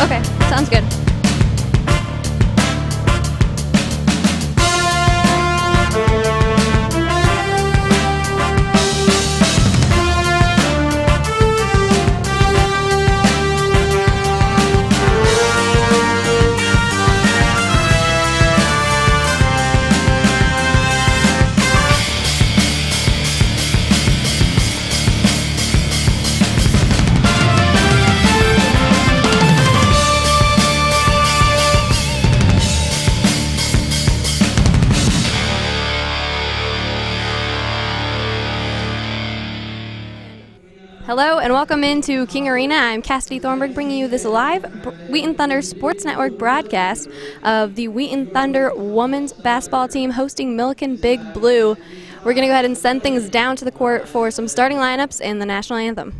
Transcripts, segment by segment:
Okay, sounds good. Hello and welcome into King Arena. I'm Cassidy Thornburg bringing you this live Wheaton Thunder Sports Network broadcast of the Wheaton Thunder women's basketball team hosting Milliken Big Blue. We're going to go ahead and send things down to the court for some starting lineups and the national anthem.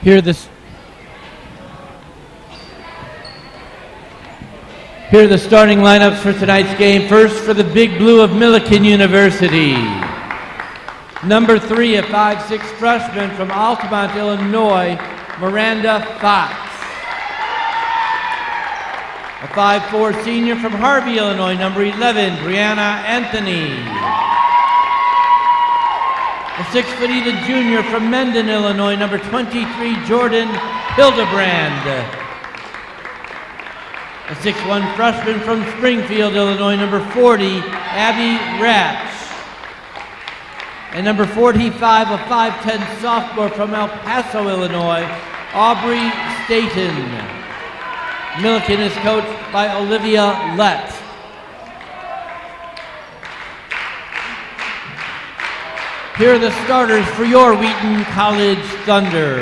Here are the starting lineups for tonight's game. First, for the Big Blue of Milliken University. Number 3, a 5'6" freshman from Altamont, Illinois, Miranda Fox. A 5'4" senior from Harvey, Illinois, number 11, Brianna Anthony. A 6'8" junior from Mendon, Illinois, number 23, Jordan Hildebrand. A 6'1" freshman from Springfield, Illinois, number 40, Abby Ratch. And number 45, a 5'10" sophomore from El Paso, Illinois, Aubrey Staten. Milliken is coached by Olivia Lett. Here are the starters for your Wheaton College Thunder.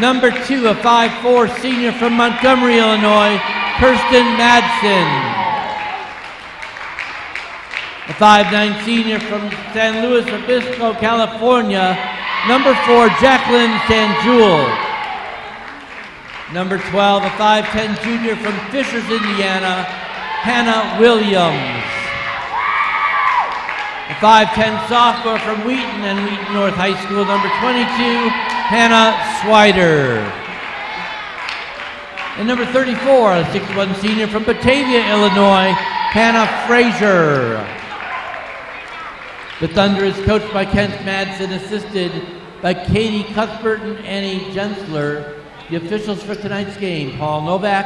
Number 2, a 5'4" senior from Montgomery, Illinois, Kirsten Madsen. A 5'9" senior from San Luis Obispo, California, number 4, Jacqueline Sanjul. Number 12, a 5'10" junior from Fishers, Indiana, Hannah Williams. A 5'10" sophomore from Wheaton and Wheaton North High School, number 22, Hannah Swider. And number 34, a 6'1" senior from Batavia, Illinois, Hannah Frazier. The Thunder is coached by Kent Madsen, assisted by Katie Cuthbert and Annie Jensler. The officials for tonight's game, Paul Novak,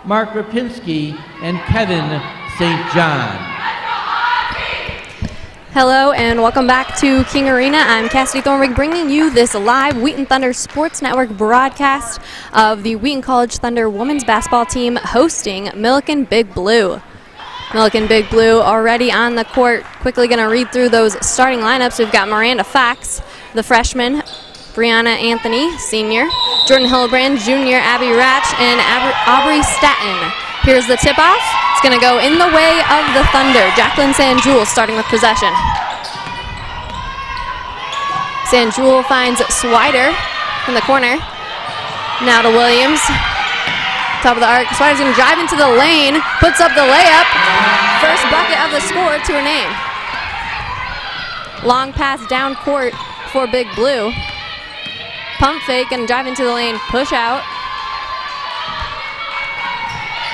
Mark Rapinski, and Kevin St. John. Hello and welcome back to King Arena. I'm Cassidy Thornburg bringing you this live Wheaton Thunder Sports Network broadcast of the Wheaton College Thunder women's basketball team hosting Milliken Big Blue. Milliken Big Blue already on the court. Quickly going to read through those starting lineups. We've got Miranda Fox, the freshman, Brianna Anthony, senior, Jordan Hillebrand, junior, Abby Ratch, and Aubrey Staten. Here's the tip-off. It's going to go in the way of the Thunder. Jacqueline Sanjul starting with possession. Sanjul finds Swider in the corner. Now to Williams. Top of the arc. Swider's going to drive into the lane, puts up the layup. First bucket of the score to her name. Long pass down court for Big Blue. Pump fake and drive into the lane, push out.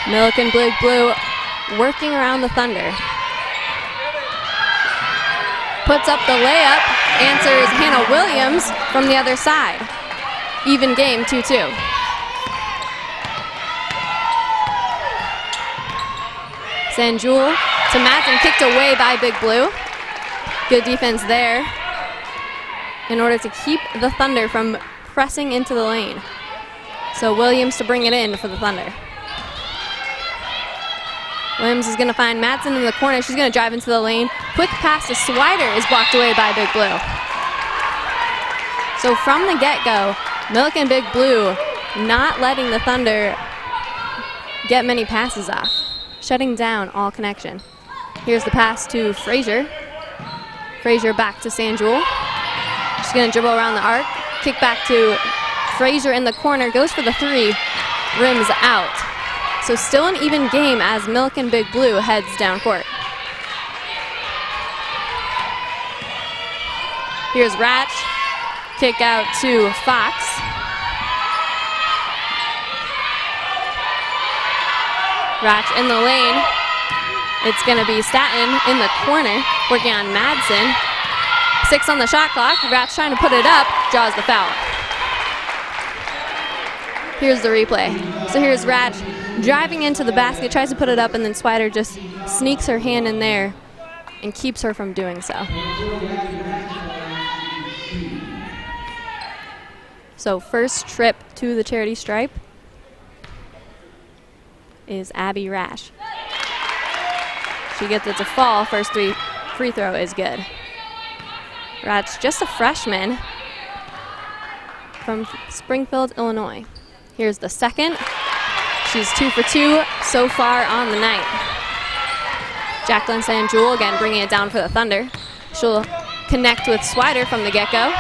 Milliken Big Blue working around the Thunder. Puts up the layup, answers Hannah Williams from the other side. Even game, 2-2. Sanjul to Madsen, kicked away by Big Blue. Good defense there in order to keep the Thunder from pressing into the lane. So Williams to bring it in for the Thunder. Williams is going to find Madsen in the corner. She's going to drive into the lane. Quick pass to Swider is blocked away by Big Blue. So from the get-go, Milliken Big Blue not letting the Thunder get many passes off, shutting down all connection. Here's the pass to Frazier. Frazier back to Sanjul. She's going to dribble around the arc. Kick back to Frazier in the corner. Goes for the three. Rims out. So still an even game as Milliken Big Blue heads down court. Here's Ratch. Kick out to Fox. Ratch in the lane. It's going to be Staten in the corner, working on Madsen. 6 on the shot clock. Ratch trying to put it up, draws the foul. Here's the replay. So here's Ratch driving into the basket, tries to put it up, and then Swider just sneaks her hand in there and keeps her from doing so. So first trip to the charity stripe is Abby Rash. She gets it to fall. First free throw is good. Ratch, just a freshman from Springfield, Illinois. Here's the second. She's 2 for 2 so far on the night. Jacqueline Sanjul again bringing it down for the Thunder. She'll connect with Swider from the get-go.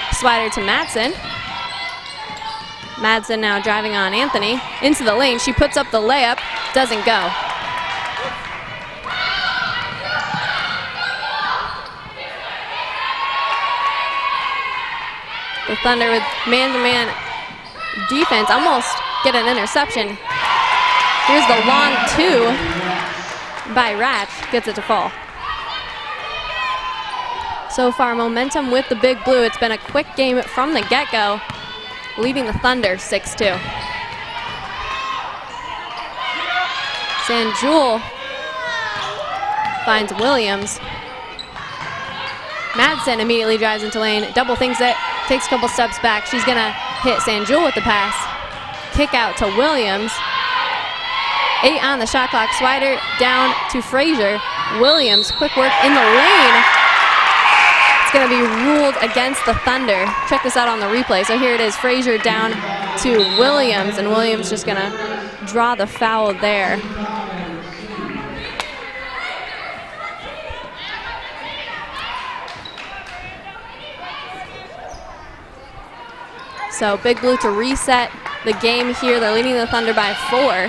Swider to Madsen. Madsen now driving on Anthony. Into the lane. She puts up the layup. Doesn't go. The Thunder with man-to-man defense almost get an interception. Here's the long two by Ratch. Gets it to fall. So far, momentum with the Big Blue. It's been a quick game from the get-go, leading the Thunder 6-2. Sanjul finds Williams. Madsen immediately drives into lane, double thinks it, takes a couple steps back. She's gonna hit Sanjul with the pass. Kick out to Williams. 8 on the shot clock. Swider down to Frazier. Williams, quick work in the lane. It's gonna be ruled against the Thunder. Check this out on the replay. So here it is, Frazier down to Williams, and Williams just gonna draw the foul there. So Big Blue to reset the game here. They're leading the Thunder by 4.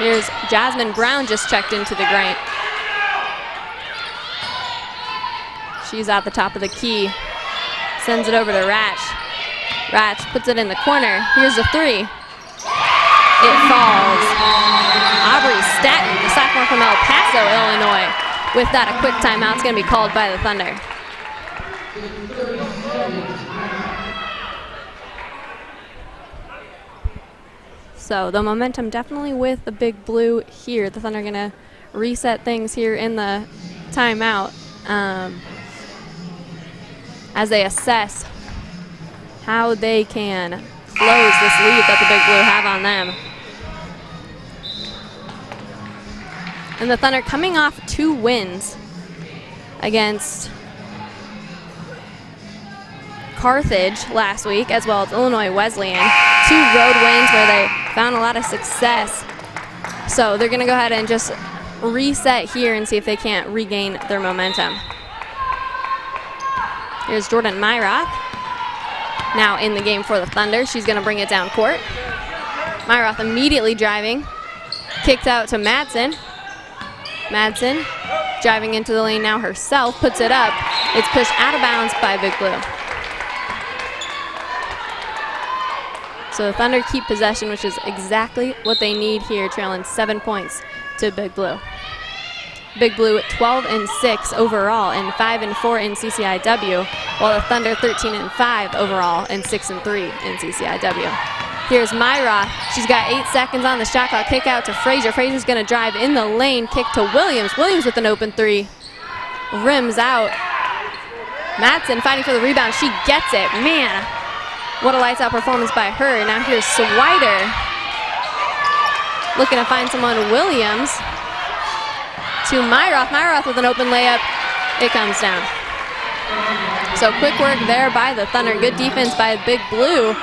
Here's Jasmine Brown just checked into the Grant. She's at the top of the key. Sends it over to Ratch. Ratch puts it in the corner. Here's the 3. It falls. Aubrey Staten, the sophomore from El Paso, Illinois. With that, a quick timeout is going to be called by the Thunder. So the momentum definitely with the Big Blue here. The Thunder are going to reset things here in the timeout as they assess how they can close this lead that the Big Blue have on them. And the Thunder coming off 2 wins against Carthage last week, as well as Illinois Wesleyan. 2 road wins where they found a lot of success. So they're going to go ahead and just reset here and see if they can't regain their momentum. Here's Jordan Myroth, now in the game for the Thunder. She's going to bring it down court. Myroth immediately driving. Kicked out to Madsen. Madsen driving into the lane now herself, puts it up. It's pushed out of bounds by Big Blue. So the Thunder keep possession, which is exactly what they need here, trailing 7 points to Big Blue. Big Blue 12-6 overall and 5-4 in CCIW, while the Thunder 13-5 overall and 6-3 in CCIW. Here's Myra. She's got 8 seconds on the shot clock. Kick out to Frazier. Frazier's going to drive in the lane. Kick to Williams. Williams with an open three. Rims out. Madsen fighting for the rebound. She gets it. Man, what a lights out performance by her. Now here's Swider looking to find someone. Williams to Myroth. Myroth with an open layup. It comes down. So quick work there by the Thunder. Good defense by Big Blue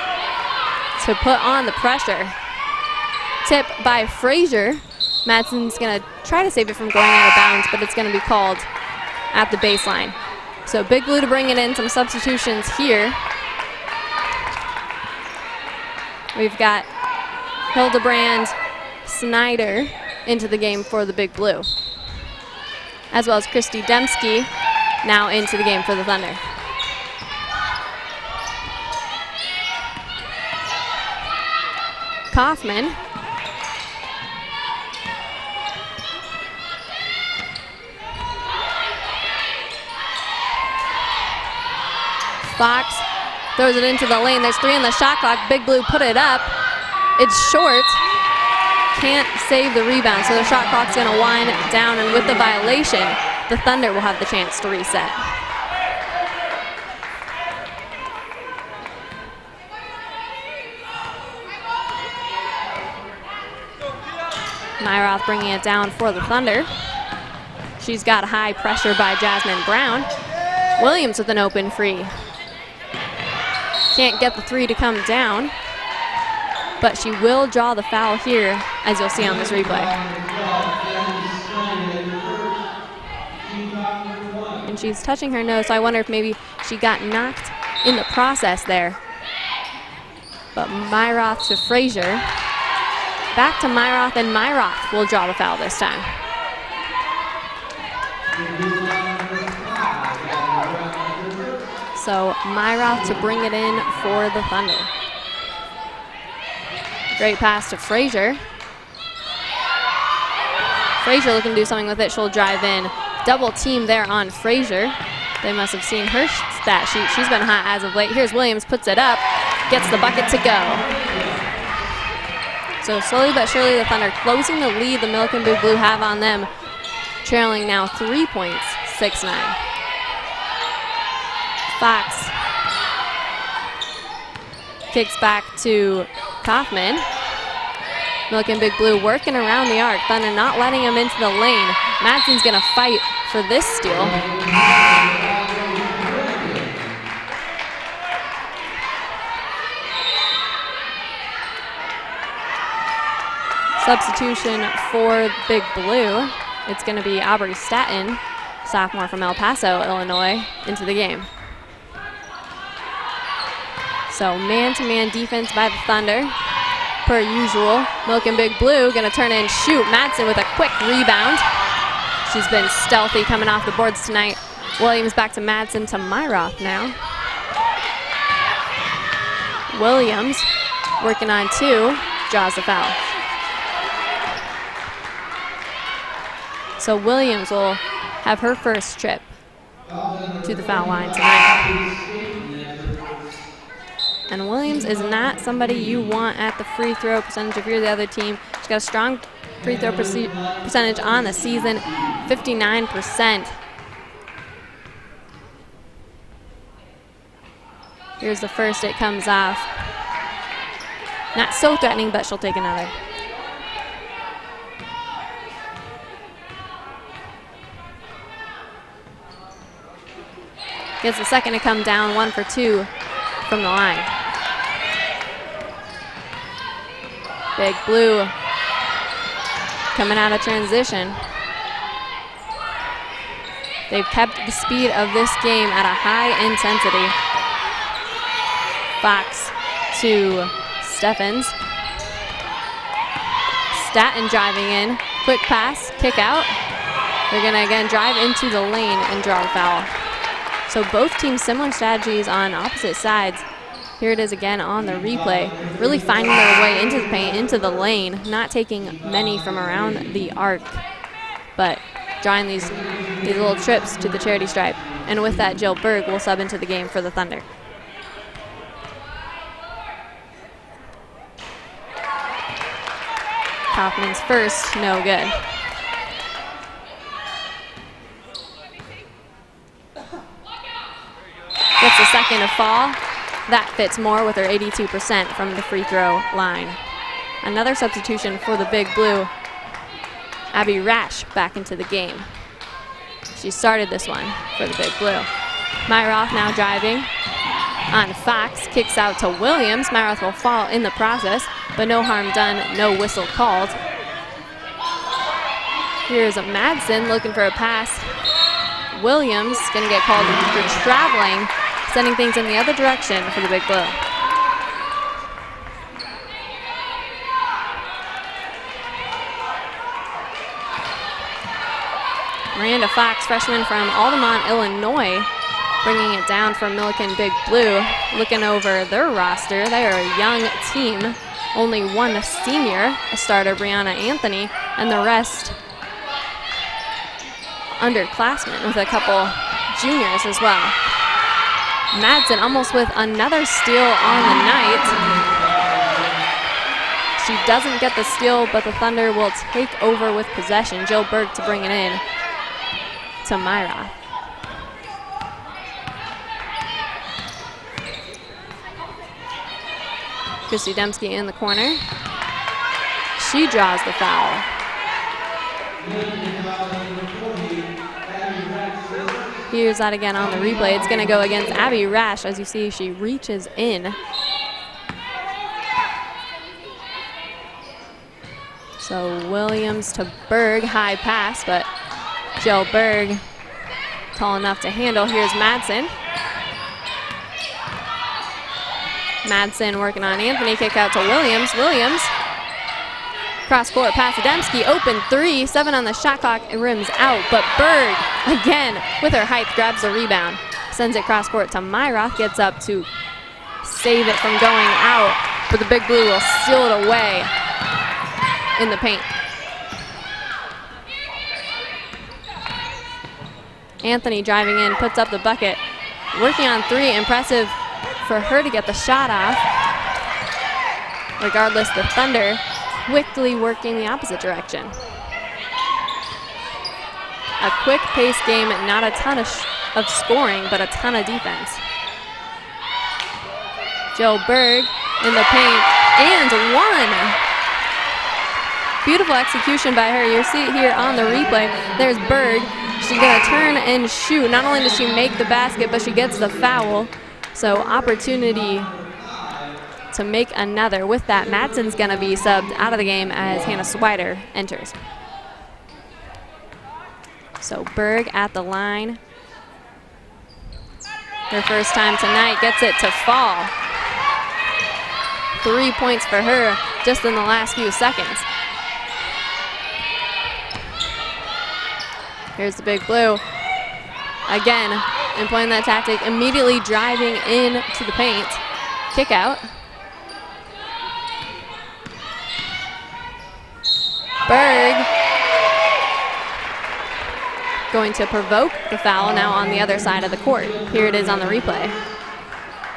to put on the pressure. Tip by Frazier. Madsen's going to try to save it from going out of bounds, but it's going to be called at the baseline. So Big Blue to bring it in. Some substitutions here. We've got Hildebrand Snyder into the game for the Big Blue, as well as Christy Dembski now into the game for the Thunder. Kaufman. Fox throws it into the lane. There's 3 in the shot clock. Big Blue put it up. It's short. Can't save the rebound, so the shot clock's going to wind down, and with the violation, the Thunder will have the chance to reset. Myroth bringing it down for the Thunder. She's got high pressure by Jasmine Brown. Williams with an open free. Can't get the 3 to come down, but she will draw the foul here, as you'll see on this replay. And she's touching her nose, so I wonder if maybe she got knocked in the process there. But Myroth to Frazier. Back to Myroth, and Myroth will draw the foul this time. So Myroth to bring it in for the Thunder. Great pass to Frazier. Frazier looking to do something with it. She'll drive in. Double team there on Frazier. They must have seen her stat sheet. She's been hot as of late. Here's Williams, puts it up, gets the bucket to go. So slowly but surely the Thunder closing the lead the Milliken Big Blue have on them, trailing now 3 points, 6-9. Fox kicks back to Kaufman. Milliken Big Blue working around the arc. Thunder not letting him into the lane. Madsen's going to fight for this steal. Substitution for Big Blue. It's going to be Aubrey Staten, sophomore from El Paso, Illinois, into the game. So man-to-man defense by the Thunder, per usual. Milliken Big Blue going to turn and shoot. Madsen with a quick rebound. She's been stealthy coming off the boards tonight. Williams back to Madsen to Myroth now. Williams working on 2, draws the foul. So Williams will have her first trip to the foul line tonight. And Williams is not somebody you want at the free throw percentage if you're the other team. She's got a strong free throw percentage on the season, 59%. Here's the first, it comes off. Not so threatening, but she'll take another. Gets the second to come down, 1 for 2 from the line. Big Blue coming out of transition. They've kept the speed of this game at a high intensity. Fox to Steffens. Staten driving in. Quick pass, kick out. They're going to again drive into the lane and draw the foul. So both teams similar strategies on opposite sides. Here it is again on the replay, really finding their way into the paint, into the lane, not taking many from around the arc, but drawing these little trips to the charity stripe. And with that, Jill Berg will sub into the game for the Thunder. Kaufman's first, no good. Gets a second to fall. That fits more with her 82% from the free throw line. Another substitution for the Big Blue. Abby Rash back into the game. She started this one for the Big Blue. Myroth now driving on Fox, kicks out to Williams. Myroth will fall in the process, but no harm done, no whistle called. Here's Madsen looking for a pass. Williams gonna get called for traveling, sending things in the other direction for the Big Blue. Miranda Fox, freshman from Altamont, Illinois, bringing it down for Milliken Big Blue. Looking over their roster, they are a young team. Only one senior, a starter, Brianna Anthony, and the rest underclassmen with a couple juniors as well. Madsen almost with another steal on the night. She doesn't get the steal, but the Thunder will take over with possession. Jill Berg to bring it in to Myra. Christy Dembski in the corner. She draws the foul. Here's that again on the replay. It's going to go against Abby Rash. As you see, she reaches in. So Williams to Berg, high pass, but Jill Berg tall enough to handle. Here's Madsen. Madsen working on Anthony, kick out to Williams. Williams, cross court pass to Dembski, open three, 7 on the shot clock, and rims out. But Berg, again, with her height, grabs the rebound, sends it cross court to Myroth, gets up to save it from going out, but the Big Blue will steal it away in the paint. Anthony driving in, puts up the bucket, working on three, impressive for her to get the shot off. Regardless, the Thunder quickly working the opposite direction. A quick pace game, not a ton of scoring, but a ton of defense. Jill Berg in the paint, and one. Beautiful execution by her. You see it here on the replay. There's Berg. She's gonna turn and shoot. Not only does she make the basket, but she gets the foul. So opportunity to make another. With that, Madsen's gonna be subbed out of the game as Hannah Swider enters. So Berg at the line. Her first time tonight, gets it to fall. 3 points for her just in the last few seconds. Here's the Big Blue. Again, employing that tactic, immediately driving into the paint. Kick out. Berg going to provoke the foul now on the other side of the court. Here it is on the replay.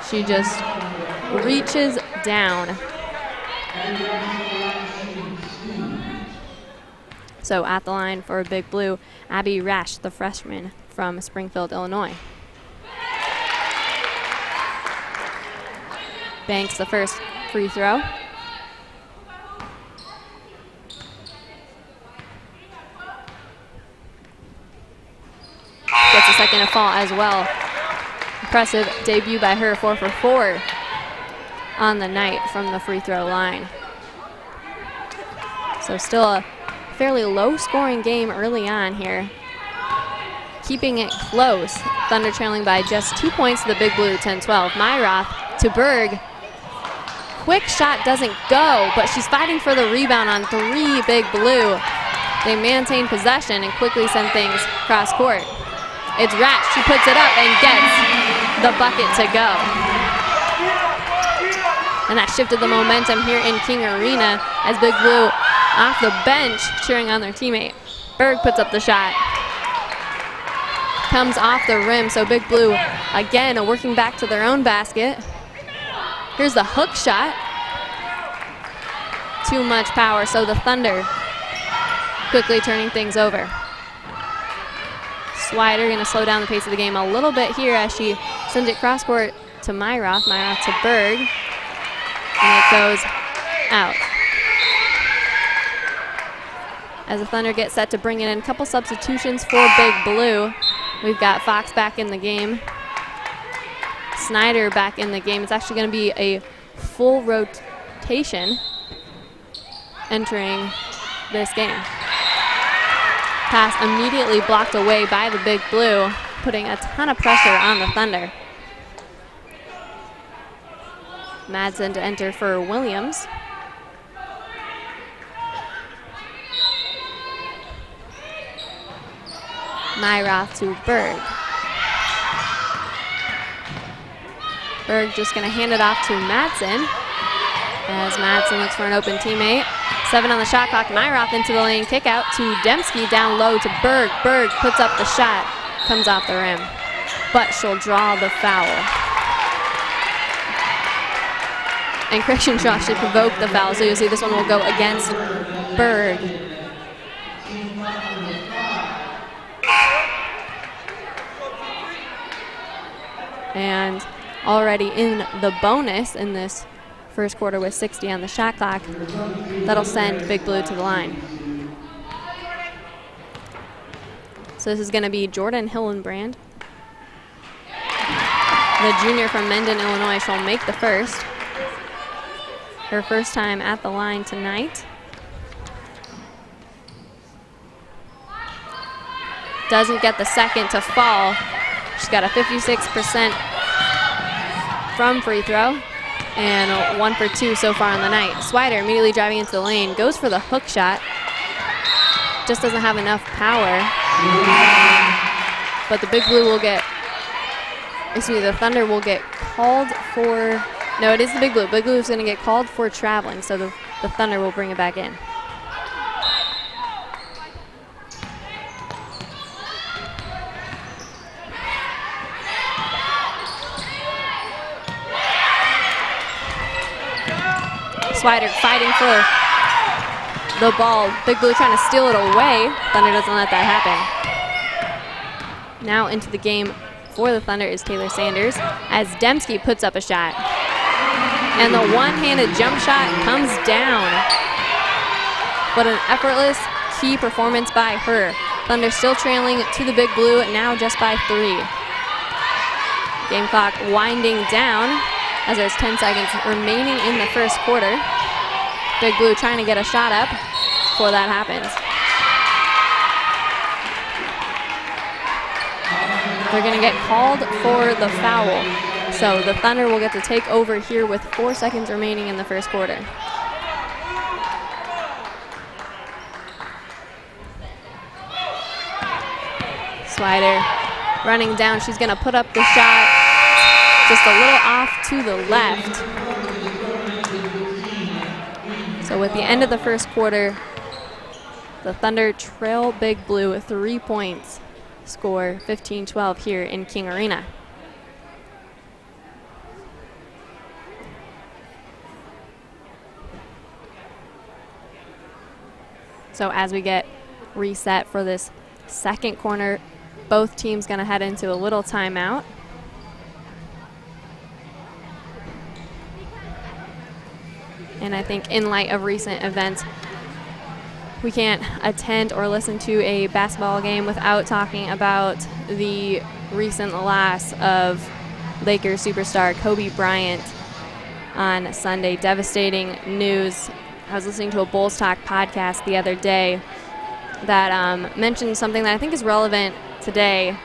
She just reaches down. So at the line for Big Blue, Abby Rash, the freshman from Springfield, Illinois. Banks the first free throw. Gets a second to fall as well. Impressive debut by her, 4 for 4 on the night from the free throw line. So still a fairly low scoring game early on here. Keeping it close. Thunder trailing by just 2 points to the Big Blue, 10-12. Myroth to Berg. Quick shot doesn't go, but she's fighting for the rebound on 3, Big Blue. They maintain possession and quickly send things cross court. It's Ratch. She puts it up and gets the bucket to go. And that shifted the momentum here in King Arena as Big Blue off the bench cheering on their teammate. Berg puts up the shot. Comes off the rim, so Big Blue again working back to their own basket. Here's the hook shot. Too much power, so the Thunder quickly turning things over. Swider going to slow down the pace of the game a little bit here as she sends it cross court to Myroth. Myroth to Berg. And it goes out. As the Thunder get set to bring in a couple substitutions for Big Blue. We've got Fox back in the game. Snyder back in the game. It's actually going to be a full rotation entering this game. Pass immediately blocked away by the Big Blue, putting a ton of pressure on the Thunder. Madsen to enter for Williams. Myroth to Berg. Berg just going to hand it off to Madsen as Madsen looks for an open teammate. 7 on the shot clock. Myroth into the lane. Kick out to Dembski down low to Berg. Berg puts up the shot. Comes off the rim. But she'll draw the foul. And Christian Shaw should provoke the foul. So you'll see this one will go against Berg. And already in the bonus in this first quarter with 60 on the shot clock. That'll send Big Blue to the line. So this is going to be Jordan Hillenbrand. The junior from Mendon, Illinois. She'll make the first. Her first time at the line tonight. Doesn't get the second to fall. She's got a 56% from free throw. And 1 for 2 so far on the night. Swider immediately driving into the lane, goes for the hook shot. Just doesn't have enough power. But the Big Blue will get, the Thunder will get called for, no, it is the Big Blue. Big Blue is going to get called for traveling, so the Thunder will bring it back in. Swider fighting for the ball. Big Blue trying to steal it away. Thunder doesn't let that happen. Now into the game for the Thunder is Taylor Sanders as Dembski puts up a shot. And the one-handed jump shot comes down. But an effortless key performance by her. Thunder still trailing to the Big Blue, now just by 3. Game clock winding down as there's 10 seconds remaining in the first quarter. Big Blue trying to get a shot up before that happens. They're going to get called for the foul. So the Thunder will get to take over here with 4 seconds remaining in the first quarter. Swider running down. She's going to put up the shot just a little off to the left. So with the end of the first quarter, the Thunder trail Big Blue with 3 points, score 15-12 here in King Arena. So as we get reset for this second corner, both teams going to head into a little timeout. And I think in light of recent events, we can't attend or listen to a basketball game without talking about the recent loss of Lakers superstar Kobe Bryant on Sunday. Devastating news. I was listening to a Bulls Talk podcast the other day that mentioned something that I think is relevant today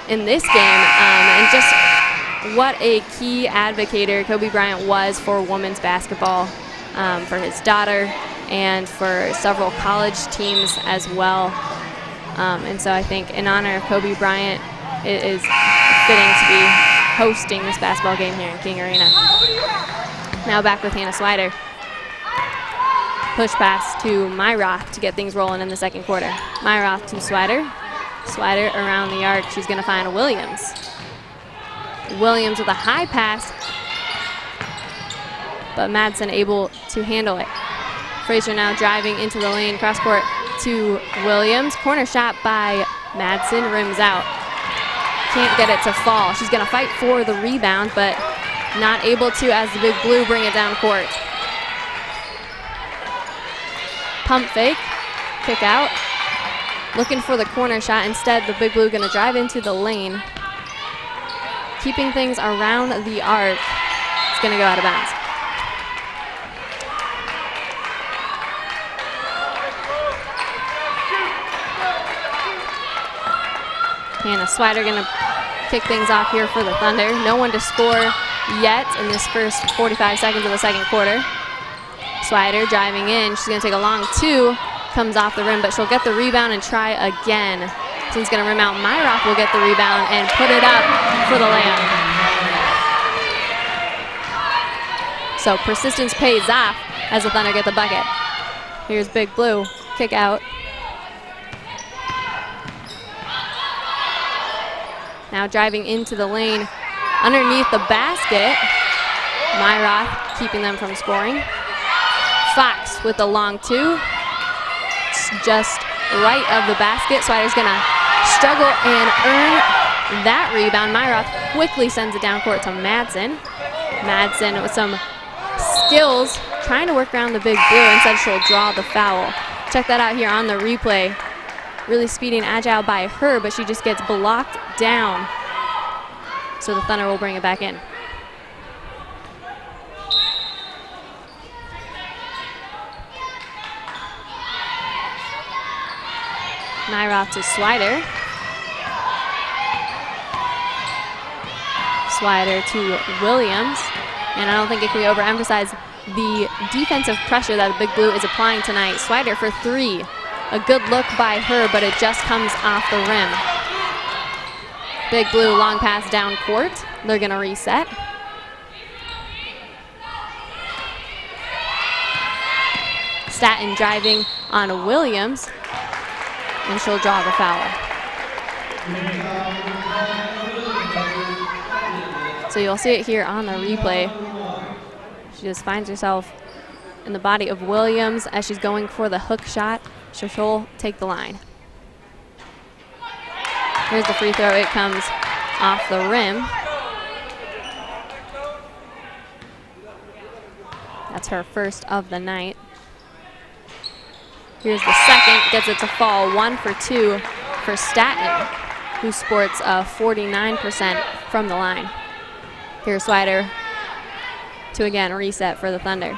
in this game, and just what a key advocator Kobe Bryant was for women's basketball, for his daughter, and for several college teams as well. And so I think in honor of Kobe Bryant, it is fitting to be hosting this basketball game here in King Arena. Now back with Hannah Swider. Push pass to Myroth to get things rolling in the second quarter. Myroth to Swider. Swider around the arc. She's going to find Williams. Williams with a high pass, but Madsen able to handle it. Frazier now driving into the lane, cross court to Williams. Corner shot by Madsen, rims out. Can't get it to fall. She's going to fight for the rebound, but not able to as the Big Blue bring it down court. Pump fake, kick out. Looking for the corner shot. Instead, the Big Blue going to drive into the lane. Keeping things around the arc. It's going to go out of bounds. Hannah Swider going to kick things off here for the Thunder. No one to score yet in this first 45 seconds of the second quarter. Swider driving in. She's going to take a long two. Comes off the rim, but she'll get the rebound and try again. She's going to rim out. Myroth will get the rebound and put it up for the layup. So persistence pays off as the Thunder get the bucket. Here's Big Blue. Kick out. Now driving into the lane underneath the basket. Myroth keeping them from scoring. Fox with the long two. Just right of the basket. Swider's going to struggle and earn that rebound. Myroth quickly sends it down court to Madsen. Madsen with some skills trying to work around the Big Blue. Instead, she'll draw the foul. Check that out here on the replay. Really speedy and agile by her, but she just gets blocked down. So the Thunder will bring it back in. Myroth to Swider. Swider to Williams. And I don't think it can be overemphasized the defensive pressure that the Big Blue is applying tonight. Swider for three. A good look by her, but it just comes off the rim. Big Blue long pass down court. They're going to reset. Staten driving on Williams. And she'll draw the foul. So you'll see it here on the replay. She just finds herself in the body of Williams as she's going for the hook shot. So she'll take the line. Here's the free throw. It comes off the rim. That's her first of the night. Here's the second, gets it to fall. 1 for 2 for Staten, who sports 49% from the line. Here's Swider to again reset for the Thunder.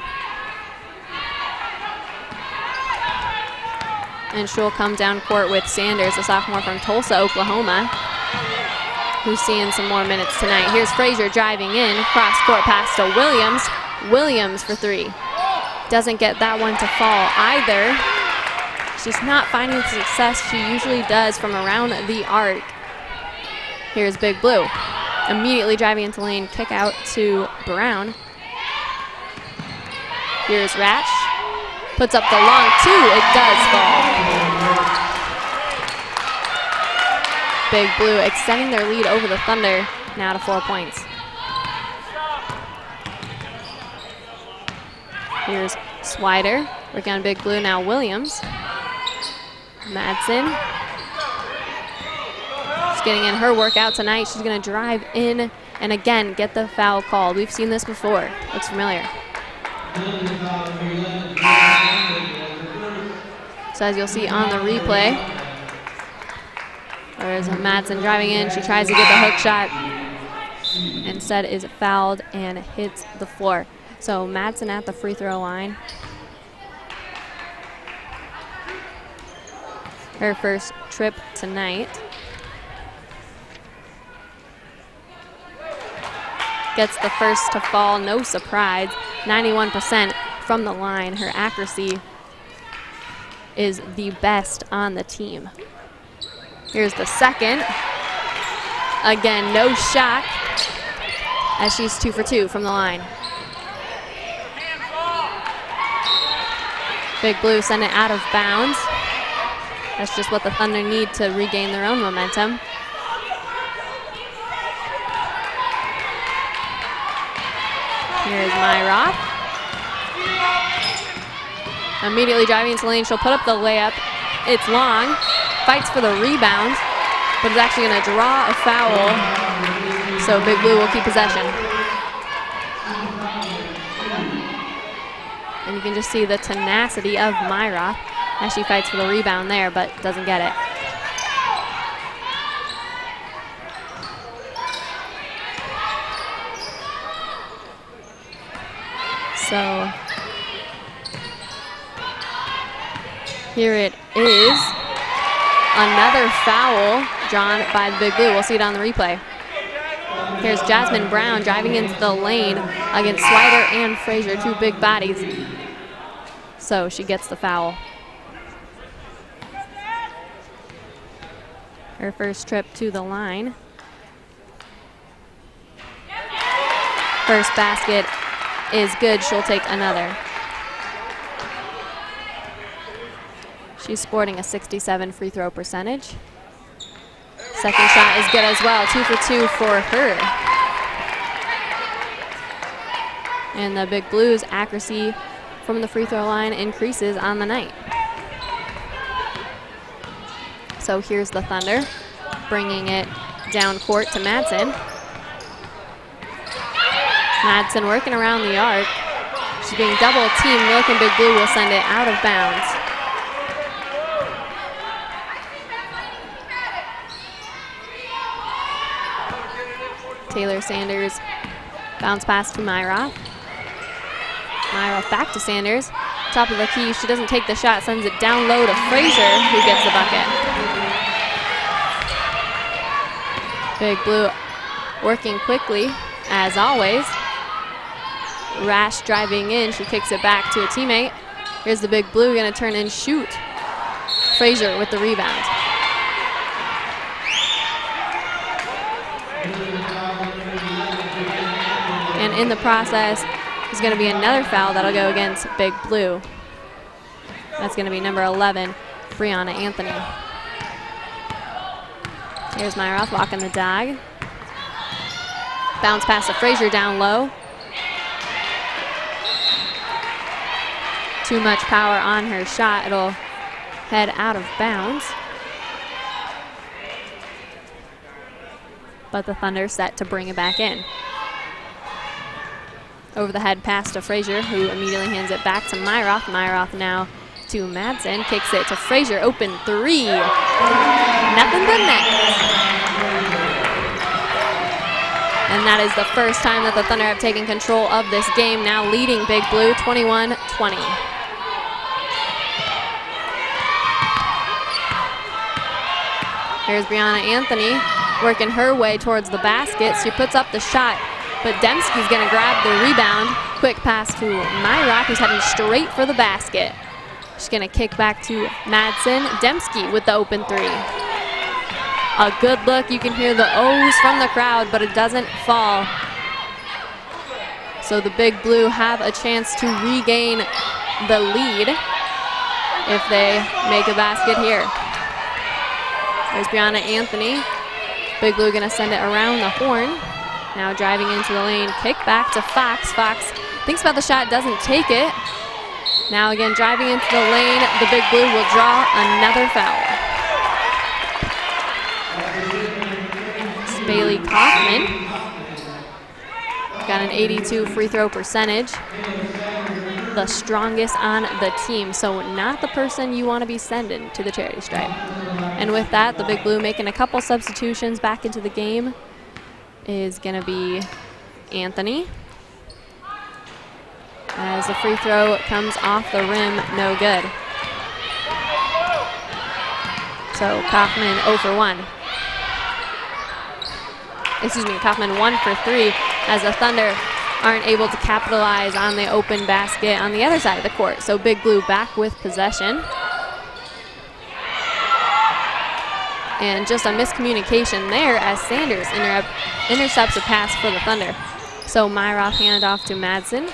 And she'll come down court with Sanders, a sophomore from Tulsa, Oklahoma, who's seeing some more minutes tonight. Here's Frazier driving in, cross court pass to Williams. Williams for three. Doesn't get that one to fall either. She's not finding the success she usually does from around the arc. Here's Big Blue. Immediately driving into lane, kick out to Brown. Here's Ratch. Puts up the long two. It does fall. Big Blue extending their lead over the Thunder, now to 4 points. Here's Swider, working on Big Blue, now Williams. Madsen. She's getting in her workout tonight. She's going to drive in and again get the foul called. We've seen this before. Looks familiar. So as you'll see on the replay, there's Madsen driving in. She tries to get the hook shot. Instead is fouled and hits the floor. So Madsen at the free throw line. Her first trip tonight. Gets the first to fall, no surprise. 91% from the line. Her accuracy is the best on the team. Here's the second. Again, no shot, as she's 2 for 2 from the line. Big Blue send it out of bounds. That's just what the Thunder need to regain their own momentum. Here's Myroth. Immediately driving into the lane, she'll put up the layup. It's long, fights for the rebound, but is actually going to draw a foul. So Big Blue will keep possession. And you can just see the tenacity of Myroth as she fights for the rebound there, but doesn't get it. So here it is. Another foul drawn by the Big Blue. We'll see it on the replay. Here's Jasmine Brown driving into the lane against Swider and Frazier, 2 big bodies. So she gets the foul. Her first trip to the line. First basket is good. She'll take another. She's sporting a 67 free throw percentage. Second shot is good as well. 2 for 2 for her. And the Big Blues' accuracy from the free throw line increases on the night. So here's the Thunder, bringing it down court to Madsen. Madsen working around the arc. She's being double teamed. Milliken Big Blue will send it out of bounds. Taylor Sanders bounce pass to Myroth. Myroth back to Sanders. Top of the key, she doesn't take the shot, sends it down low to Frazier, who gets the bucket. Big Blue working quickly, as always. Rash driving in, she kicks it back to a teammate. Here's the Big Blue, gonna turn and shoot. Frazier with the rebound. And in the process, there's gonna be another foul that'll go against Big Blue. That's gonna be number 11, Brianna Anthony. Here's Myroth walking the dog. Bounce pass to Frazier down low. Too much power on her shot. It'll head out of bounds. But the Thunder set to bring it back in. Over the head pass to Frazier, who immediately hands it back to Myroth. Myroth now to Madsen, kicks it to Frazier, open 3. Nothing but net. And that is the first time that the Thunder have taken control of this game, now leading Big Blue 21-20. Here's Brianna Anthony working her way towards the basket. She puts up the shot, but Dembski's gonna grab the rebound. Quick pass to Myroth, who's heading straight for the basket. She's gonna kick back to Madsen. Dembski with the open 3. A good look, you can hear the O's from the crowd, but it doesn't fall. So the Big Blue have a chance to regain the lead if they make a basket here. There's Brianna Anthony. Big Blue gonna send it around the horn. Now driving into the lane, kick back to Fox. Fox thinks about the shot, doesn't take it. Now again driving into the lane, the Big Blue will draw another foul. It's Bailey Kaufman. Got an 82 free throw percentage. The strongest on the team, so not the person you want to be sending to the charity stripe. And with that, the Big Blue making a couple substitutions back into the game is going to be Anthony. As the free throw comes off the rim, no good. So Kaufman 0 for 1. Excuse me, Kaufman 1 for 3 as the Thunder aren't able to capitalize on the open basket on the other side of the court. So Big Blue back with possession. And just a miscommunication there as Sanders intercepts a pass for the Thunder. So Myroth handoff to Madsen.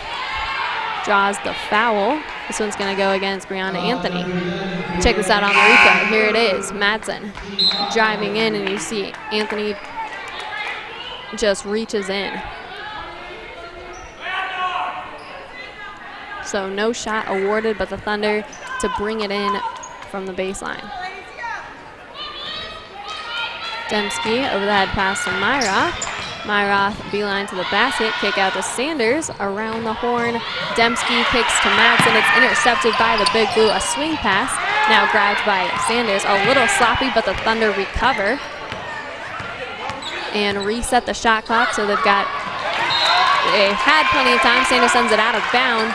Draws the foul. This one's going to go against Brianna Anthony. Check this out on the replay. Here it is. Madsen driving in, and you see Anthony just reaches in. So no shot awarded, but the Thunder to bring it in from the baseline. Dembski over the head pass to Myroth. Myroth beeline to the basket, kick out to Sanders, around the horn. Dembski kicks to Madsen. It's intercepted by the Big Blue, a swing pass. Now grabbed by Sanders, a little sloppy, but the Thunder recover and reset the shot clock. So they had plenty of time. Sanders sends it out of bounds.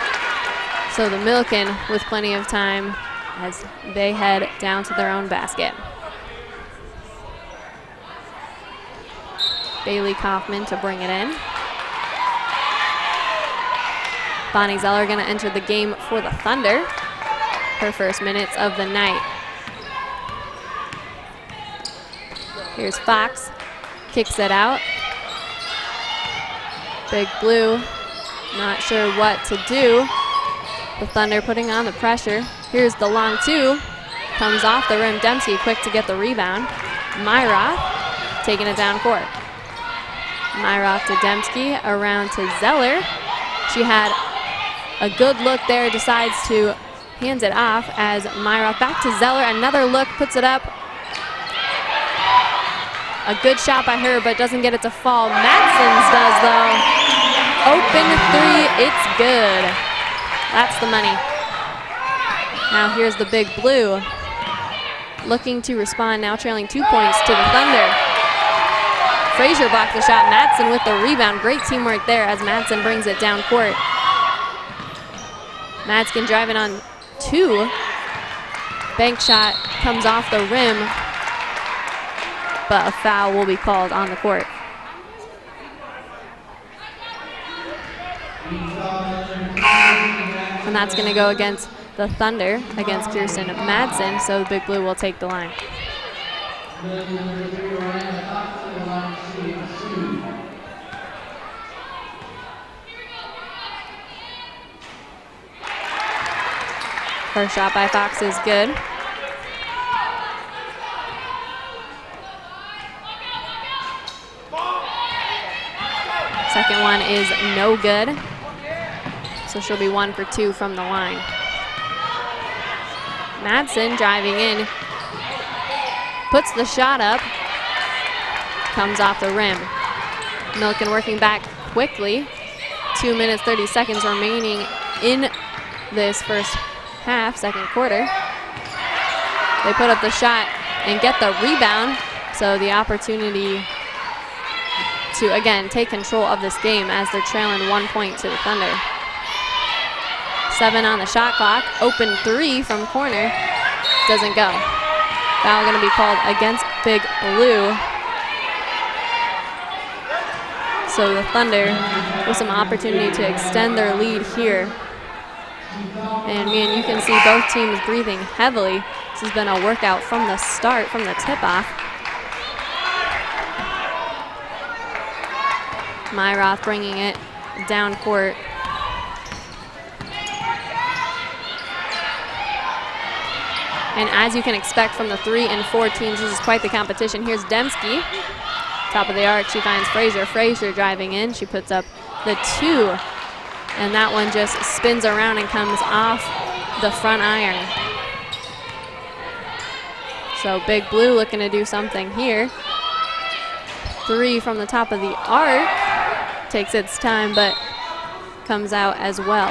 So the Milliken with plenty of time as they head down to their own basket. Bailey Kaufman to bring it in. Bonnie Zeller going to enter the game for the Thunder. Her first minutes of the night. Here's Fox, kicks it out. Big Blue, not sure what to do. The Thunder putting on the pressure. Here's the long two, comes off the rim. Dembski quick to get the rebound. Myroth taking it down court. Myroth to Dembski, around to Zeller. She had a good look there, decides to hand it off as Myroth back to Zeller. Another look, puts it up. A good shot by her, but doesn't get it to fall. Madsen's does, though. Open three, it's good. That's the money. Now here's the Big Blue. Looking to respond, now trailing 2 points to the Thunder. Frazier blocked the shot. Madsen with the rebound. Great teamwork there as Madsen brings it down court. Madsen driving on two. Bank shot comes off the rim, but a foul will be called on the court. And that's going to go against the Thunder, against Kirsten Madsen, so the Big Blue will take the line. First shot by Fox is good. Second one is no good. So she'll be 1 for 2 from the line. Madsen driving in, puts the shot up, comes off the rim. Milliken working back quickly. 2 minutes, 30 seconds remaining in this first half, second quarter. They put up the shot and get the rebound, so the opportunity to, again, take control of this game as they're trailing 1 point to the Thunder. 7 on the shot clock. Open three from corner. Doesn't go. Foul going to be called against Big Blue. So the Thunder with some opportunity to extend their lead here. And man, you can see both teams breathing heavily. This has been a workout from the start, from the tip-off. Myroth bringing it down court. And as you can expect from the 3 and 4 teams, this is quite the competition. Here's Dembski, top of the arc. She finds Frazier. Frazier driving in. She puts up the 2. And that one just spins around and comes off the front iron. So Big Blue looking to do something here. 3 from the top of the arc. Takes its time, but comes out as well.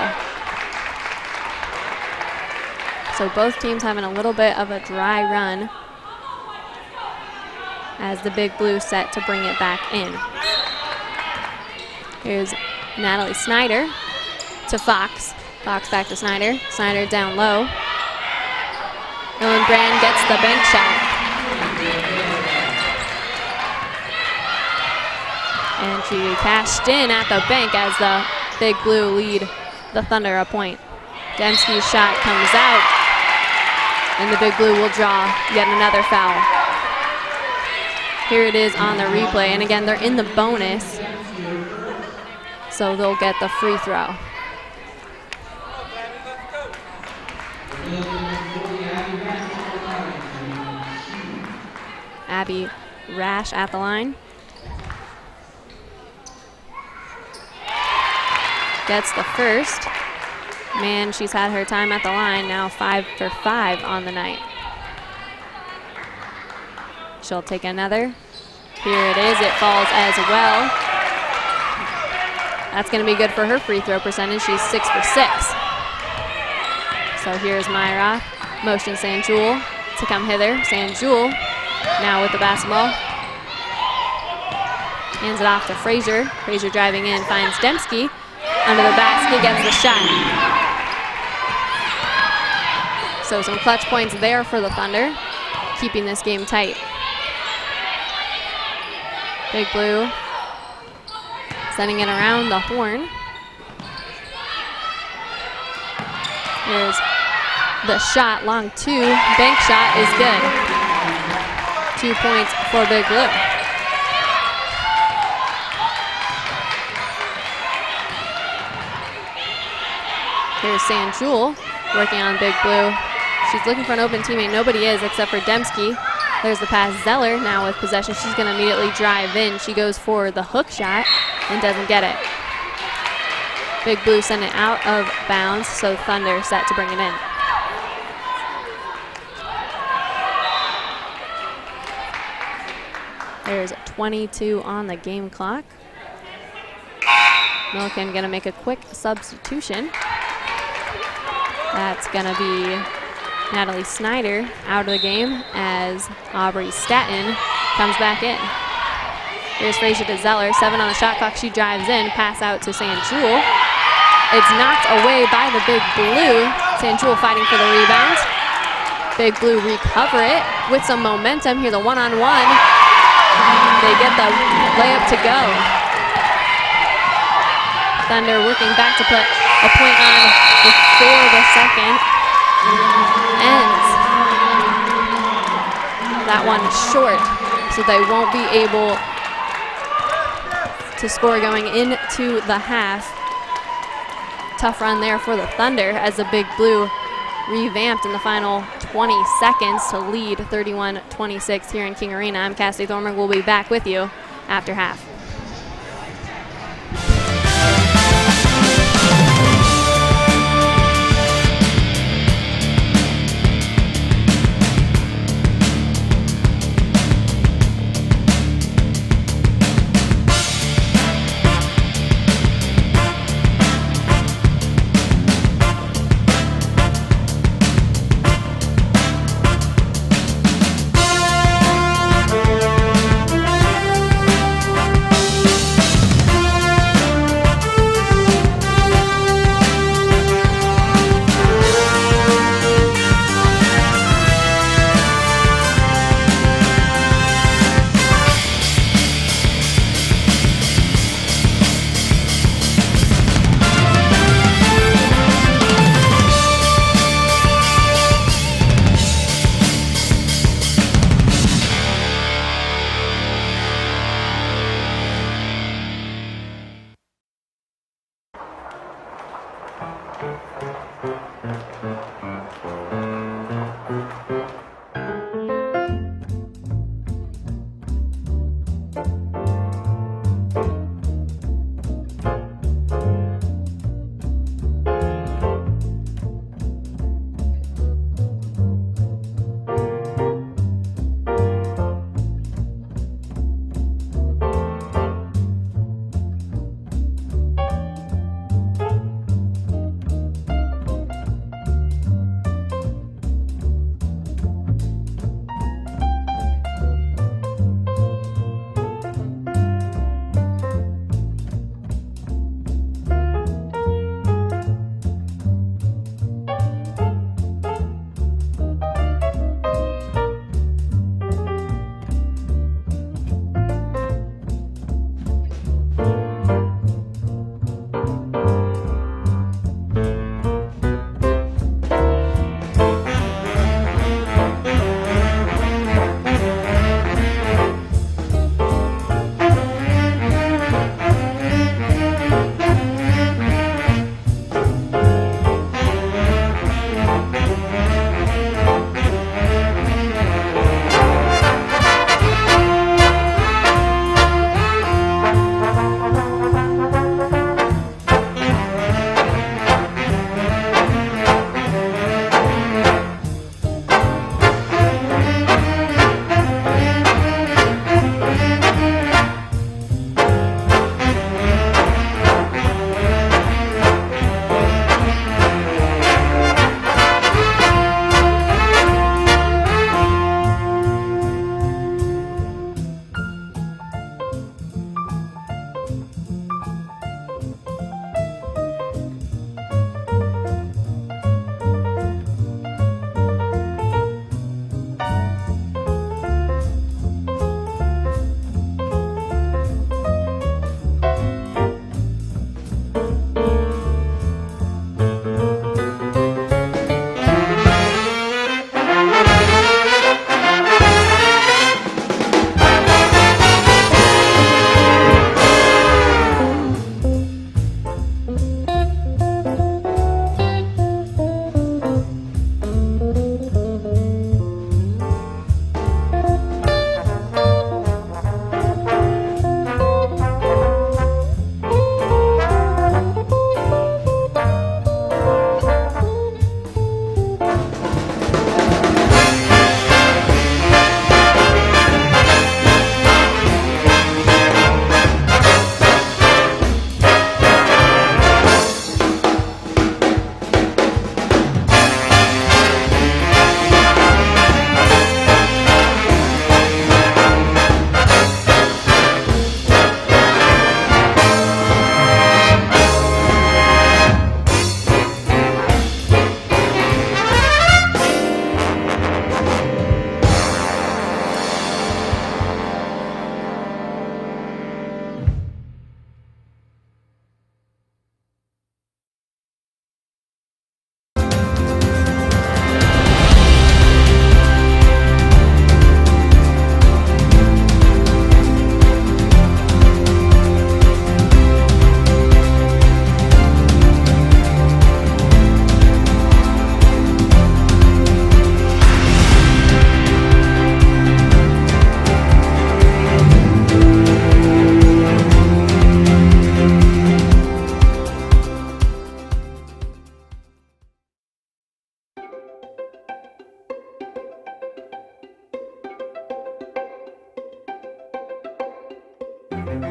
So both teams having a little bit of a dry run as the Big Blue set to bring it back in. Here's Natalie Snyder to Fox. Fox back to Snyder. Snyder down low. Ellen Brand gets the bank shot. And she cashed in at the bank as the Big Blue lead the Thunder a point. Dembski's shot comes out, and the Big Blue will draw yet another foul. Here it is on the replay, and again, they're in the bonus, so they'll get the free throw. Abby Rash at the line. Gets the first. Man, she's had her time at the line, now 5 for 5 on the night. She'll take another. Here it is, it falls as well. That's gonna be good for her free throw percentage. She's 6 for 6. So here's Myra, motion Sanjul to come hither. Sanjul now with the basketball. Hands it off to Frazier. Frazier driving in, finds Dembski. Under the basket, gets the shot. So some clutch points there for the Thunder, keeping this game tight. Big Blue sending it around the horn. Here's the shot, long two. Bank shot is good. 2 points for Big Blue. Here's Sanjul working on Big Blue. She's looking for an open teammate. Nobody is except for Dembski. There's the pass. Zeller now with possession. She's going to immediately drive in. She goes for the hook shot and doesn't get it. Big Blue sent it out of bounds, so Thunder set to bring it in. There's 22 on the game clock. Milliken going to make a quick substitution. That's going to be Natalie Snyder out of the game as Aubrey Staten comes back in. Here's Frazier to Zeller, 7 on the shot clock. She drives in, pass out to Sanjul. It's knocked away by the Big Blue. Sanjul fighting for the rebound. Big Blue recover it with some momentum. Here's a one-on-one. They get the layup to go. Thunder working back to put a point on before the second ends. That one short, so they won't be able to score going into the half. Tough run there for the Thunder as the Big Blue revamped in the final 20 seconds to lead 31-26 here in King Arena. I'm Cassidy Thornburg. We'll be back with you after half.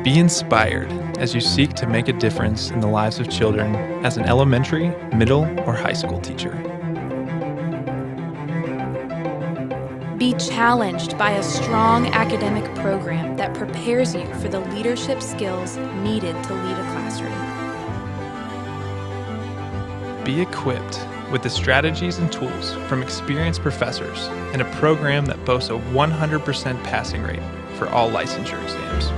Be inspired as you seek to make a difference in the lives of children as an elementary, middle, or high school teacher. Be challenged by a strong academic program that prepares you for the leadership skills needed to lead a classroom. Be equipped with the strategies and tools from experienced professors in a program that boasts a 100% passing rate for all licensure exams.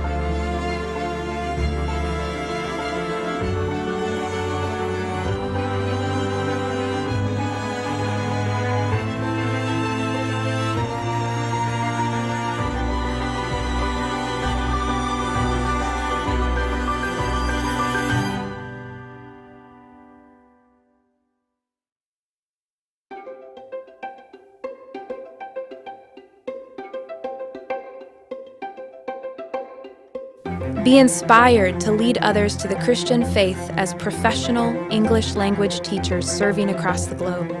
Be inspired to lead others to the Christian faith as professional English language teachers serving across the globe.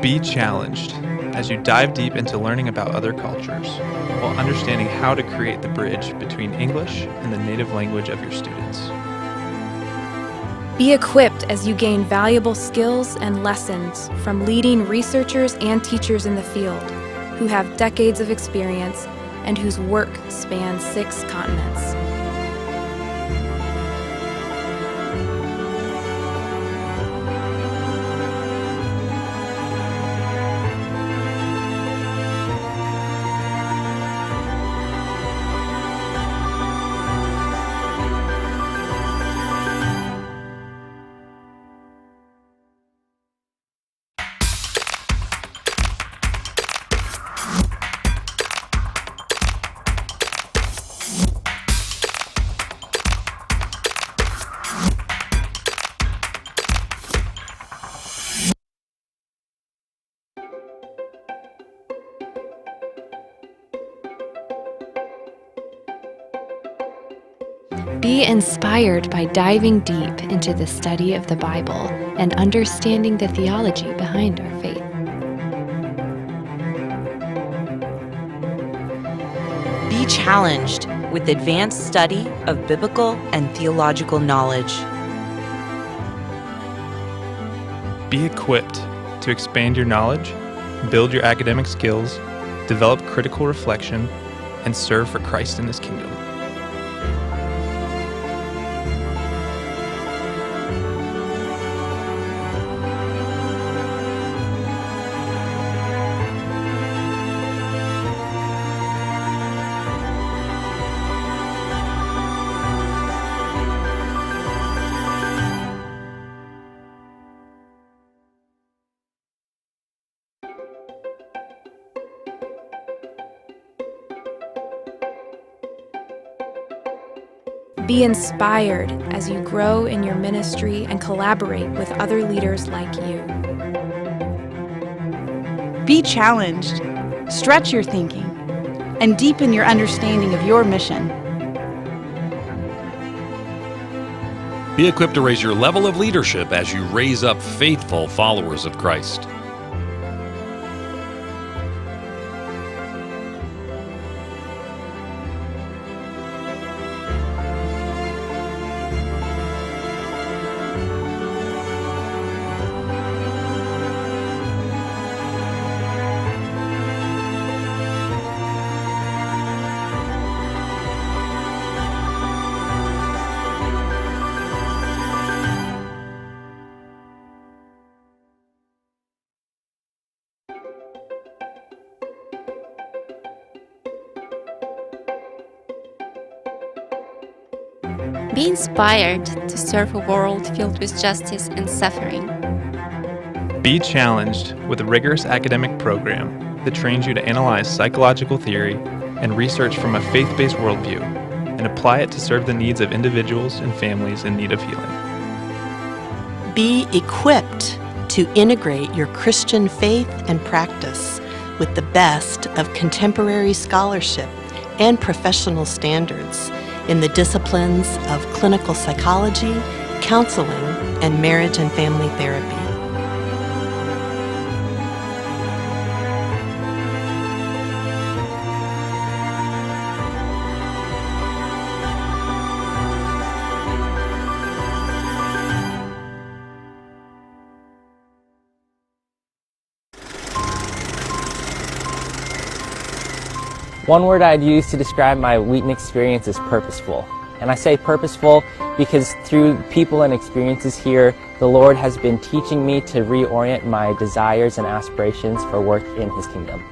Be challenged as you dive deep into learning about other cultures while understanding how to create the bridge between English and the native language of your students. Be equipped as you gain valuable skills and lessons from leading researchers and teachers in the field who have decades of experience and whose work spans 6 continents. Be inspired by diving deep into the study of the Bible and understanding the theology behind our faith. Be challenged with advanced study of biblical and theological knowledge. Be equipped to expand your knowledge, build your academic skills, develop critical reflection, and serve for Christ in His kingdom. Be inspired as you grow in your ministry and collaborate with other leaders like you. Be challenged, stretch your thinking, and deepen your understanding of your mission. Be equipped to raise your level of leadership as you raise up faithful followers of Christ. Be inspired to serve a world filled with justice and suffering. Be challenged with a rigorous academic program that trains you to analyze psychological theory and research from a faith-based worldview and apply it to serve the needs of individuals and families in need of healing. Be equipped to integrate your Christian faith and practice with the best of contemporary scholarship and professional standards in the disciplines of clinical psychology, counseling, and marriage and family therapy. One word I'd use to describe my Wheaton experience is purposeful. And I say purposeful because through people and experiences here, the Lord has been teaching me to reorient my desires and aspirations for work in His kingdom.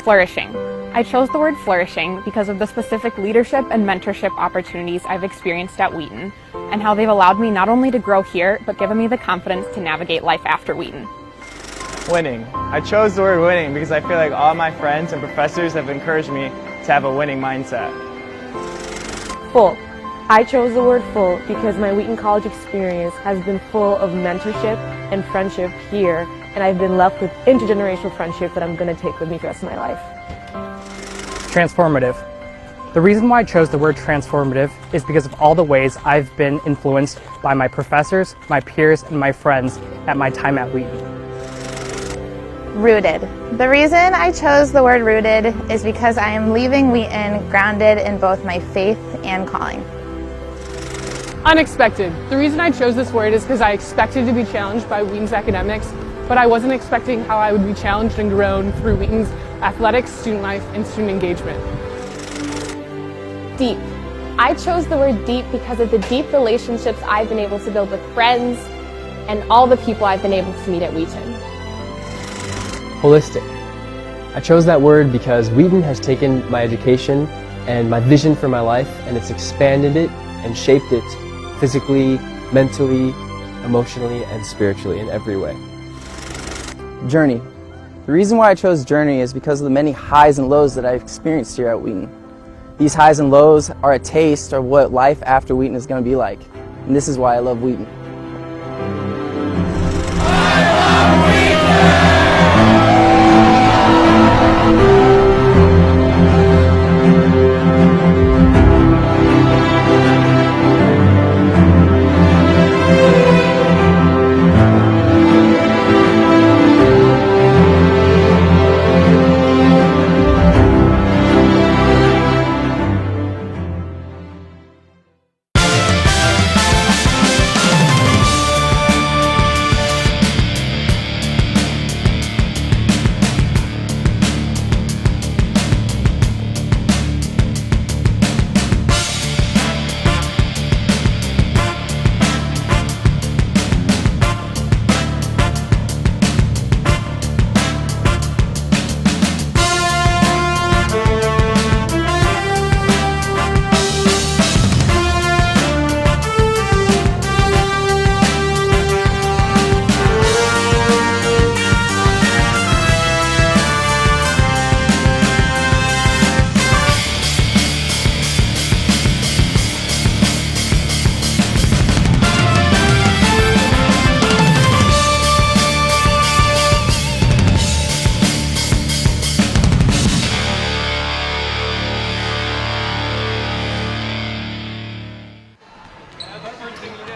Flourishing. I chose the word flourishing because of the specific leadership and mentorship opportunities I've experienced at Wheaton and how they've allowed me not only to grow here, but given me the confidence to navigate life after Wheaton. Winning. I chose the word winning because I feel like all my friends and professors have encouraged me to have a winning mindset. Full. I chose the word full because my Wheaton College experience has been full of mentorship and friendship here, and I've been left with intergenerational friendship that I'm going to take with me for the rest of my life. Transformative. The reason why I chose the word transformative is because of all the ways I've been influenced by my professors, my peers, and my friends at my time at Wheaton. Rooted. The reason I chose the word rooted is because I am leaving Wheaton grounded in both my faith and calling. Unexpected. The reason I chose this word is because I expected to be challenged by Wheaton's academics, but I wasn't expecting how I would be challenged and grown through Wheaton's athletics, student life, and student engagement. Deep. I chose the word deep because of the deep relationships I've been able to build with friends and all the people I've been able to meet at Wheaton. Holistic. I chose that word because Wheaton has taken my education and my vision for my life and it's expanded it and shaped it physically, mentally, emotionally, and spiritually in every way. Journey. The reason why I chose Journey is because of the many highs and lows that I've experienced here at Wheaton. These highs and lows are a taste of what life after Wheaton is going to be like. And this is why I love Wheaton.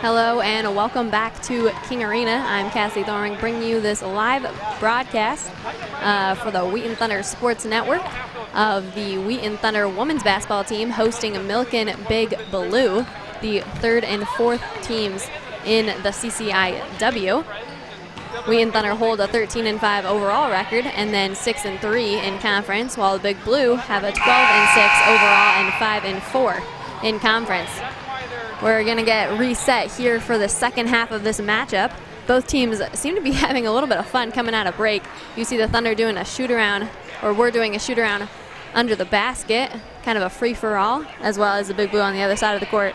Hello and welcome back to King Arena. I'm Cassie Thornring bringing you this live broadcast for the Wheaton Thunder Sports Network of the Wheaton Thunder women's basketball team hosting Milliken Big Blue, the third and fourth teams in the CCIW. Wheaton Thunder hold a 13-5 overall record and then 6-3 in conference, while the Big Blue have a 12-6 overall and 5-4 in conference. We're going to get reset here for the second half of this matchup. Both teams seem to be having a little bit of fun coming out of break. You see the Thunder doing a shoot-around, or we're doing a shoot-around under the basket, kind of a free-for-all, as well as the Big Blue on the other side of the court.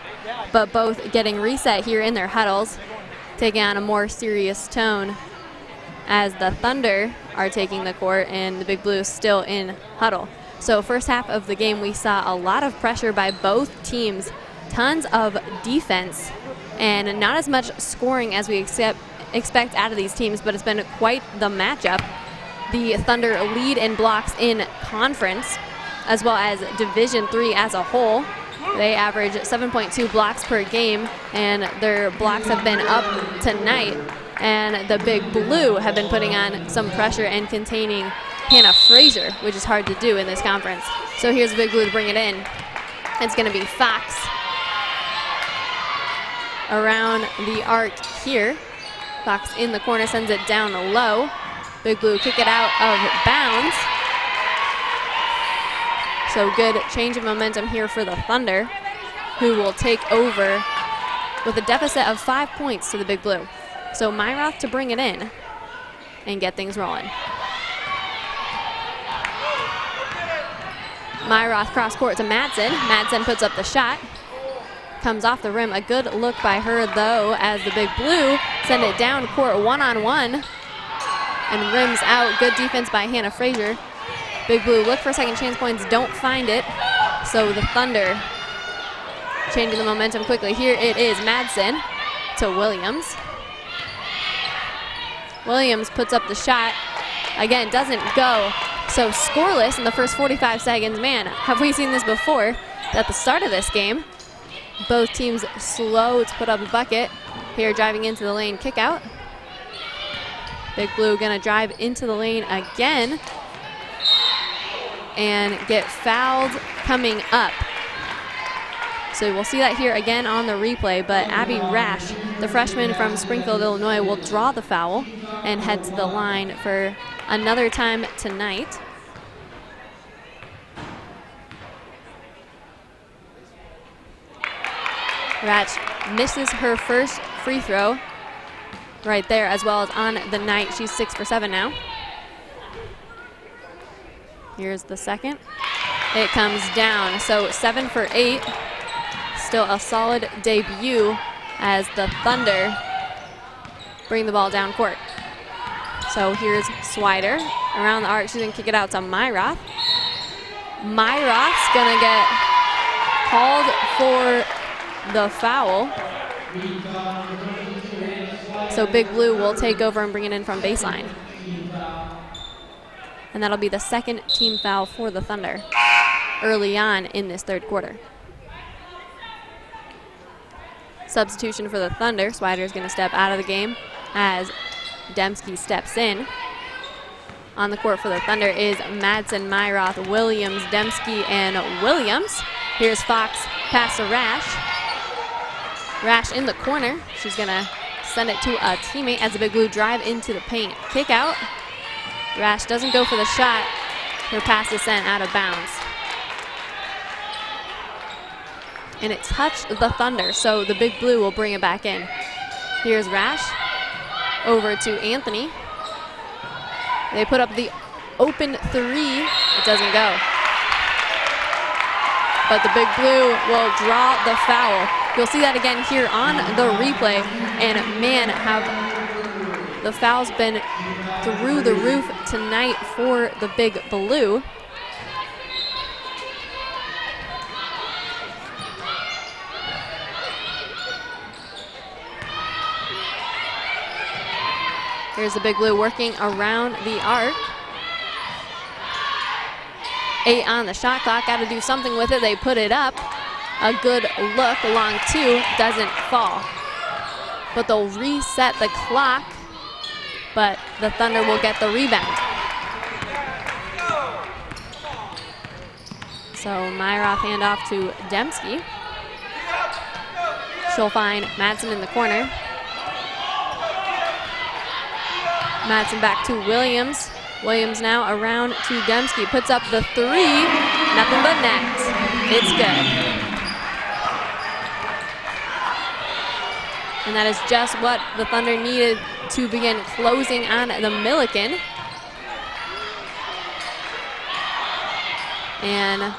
But both getting reset here in their huddles, taking on a more serious tone as the Thunder are taking the court and the Big Blue is still in huddle. So first half of the game, we saw a lot of pressure by both teams. Tons of defense and not as much scoring as we expect out of these teams, but it's been quite the matchup. The Thunder lead in blocks in conference as well as Division III as a whole. They average 7.2 blocks per game, and their blocks have been up tonight. And the Big Blue have been putting on some pressure and containing Hannah Frazier, which is hard to do in this conference. So here's the Big Blue to bring it in. It's going to be Fox around the arc here. Fox in the corner, sends it down low. Big Blue kick it out of bounds. So good change of momentum here for the Thunder, who will take over with a deficit of 5 points to the Big Blue. So Myroth to bring it in and get things rolling. Myroth cross court to Madsen. Madsen puts up the shot. Comes off the rim. A good look by her, though, as the Big Blue send it down court one-on-one and rims out. Good defense by Hannah Frazier. Big Blue look for second chance points, don't find it. So the Thunder changing the momentum quickly. Here it is, Madsen to Williams. Williams puts up the shot. Again, doesn't go. So scoreless in the first 45 seconds. Man, have we seen this before? At the start of this game, both teams slow to put up a bucket. Here driving into the lane, kick out. Big Blue gonna drive into the lane again and get fouled coming up. So we'll see that here again on the replay, but Abby Rash, the freshman from Springfield, Illinois, will draw the foul and head to the line for another time tonight. Rash misses her first free throw right there, as well as on the night. She's 6 for 7 now. Here's the second. It comes down, so 7 for 8. Still a solid debut as the Thunder bring the ball down court. So here's Swider around the arc. She's gonna kick it out to Myroth. Myroth's gonna get called for the foul. So Big Blue will take over and bring it in from baseline. And that'll be the second team foul for the Thunder early on in this third quarter. Substitution for the Thunder. Swider's gonna step out of the game as Dembski steps in. On the court for the Thunder is Madsen, Myroth, Williams, Dembski, and Williams. Here's Fox, pass to Rash. Rash in the corner. She's gonna send it to a teammate as the Big Blue drive into the paint. Kick out. Rash doesn't go for the shot. Her pass is sent out of bounds. And it touched the Thunder, so the Big Blue will bring it back in. Here's Rash over to Anthony. They put up the open three. It doesn't go. But the Big Blue will draw the foul. You'll see that again here on the replay. And man, have the fouls been through the roof tonight for the Big Blue. Here's the Big Blue working around the arc. 8 on the shot clock, got to do something with it. They put it up. A good look along 2, doesn't fall. But they'll reset the clock, but the Thunder will get the rebound. So Myroth handoff to Dembski. She'll find Madsen in the corner. Madsen back to Williams. Williams now around to Dembski. Puts up the 3. Nothing but net. It's good. And that is just what the Thunder needed to begin closing on the Milliken. And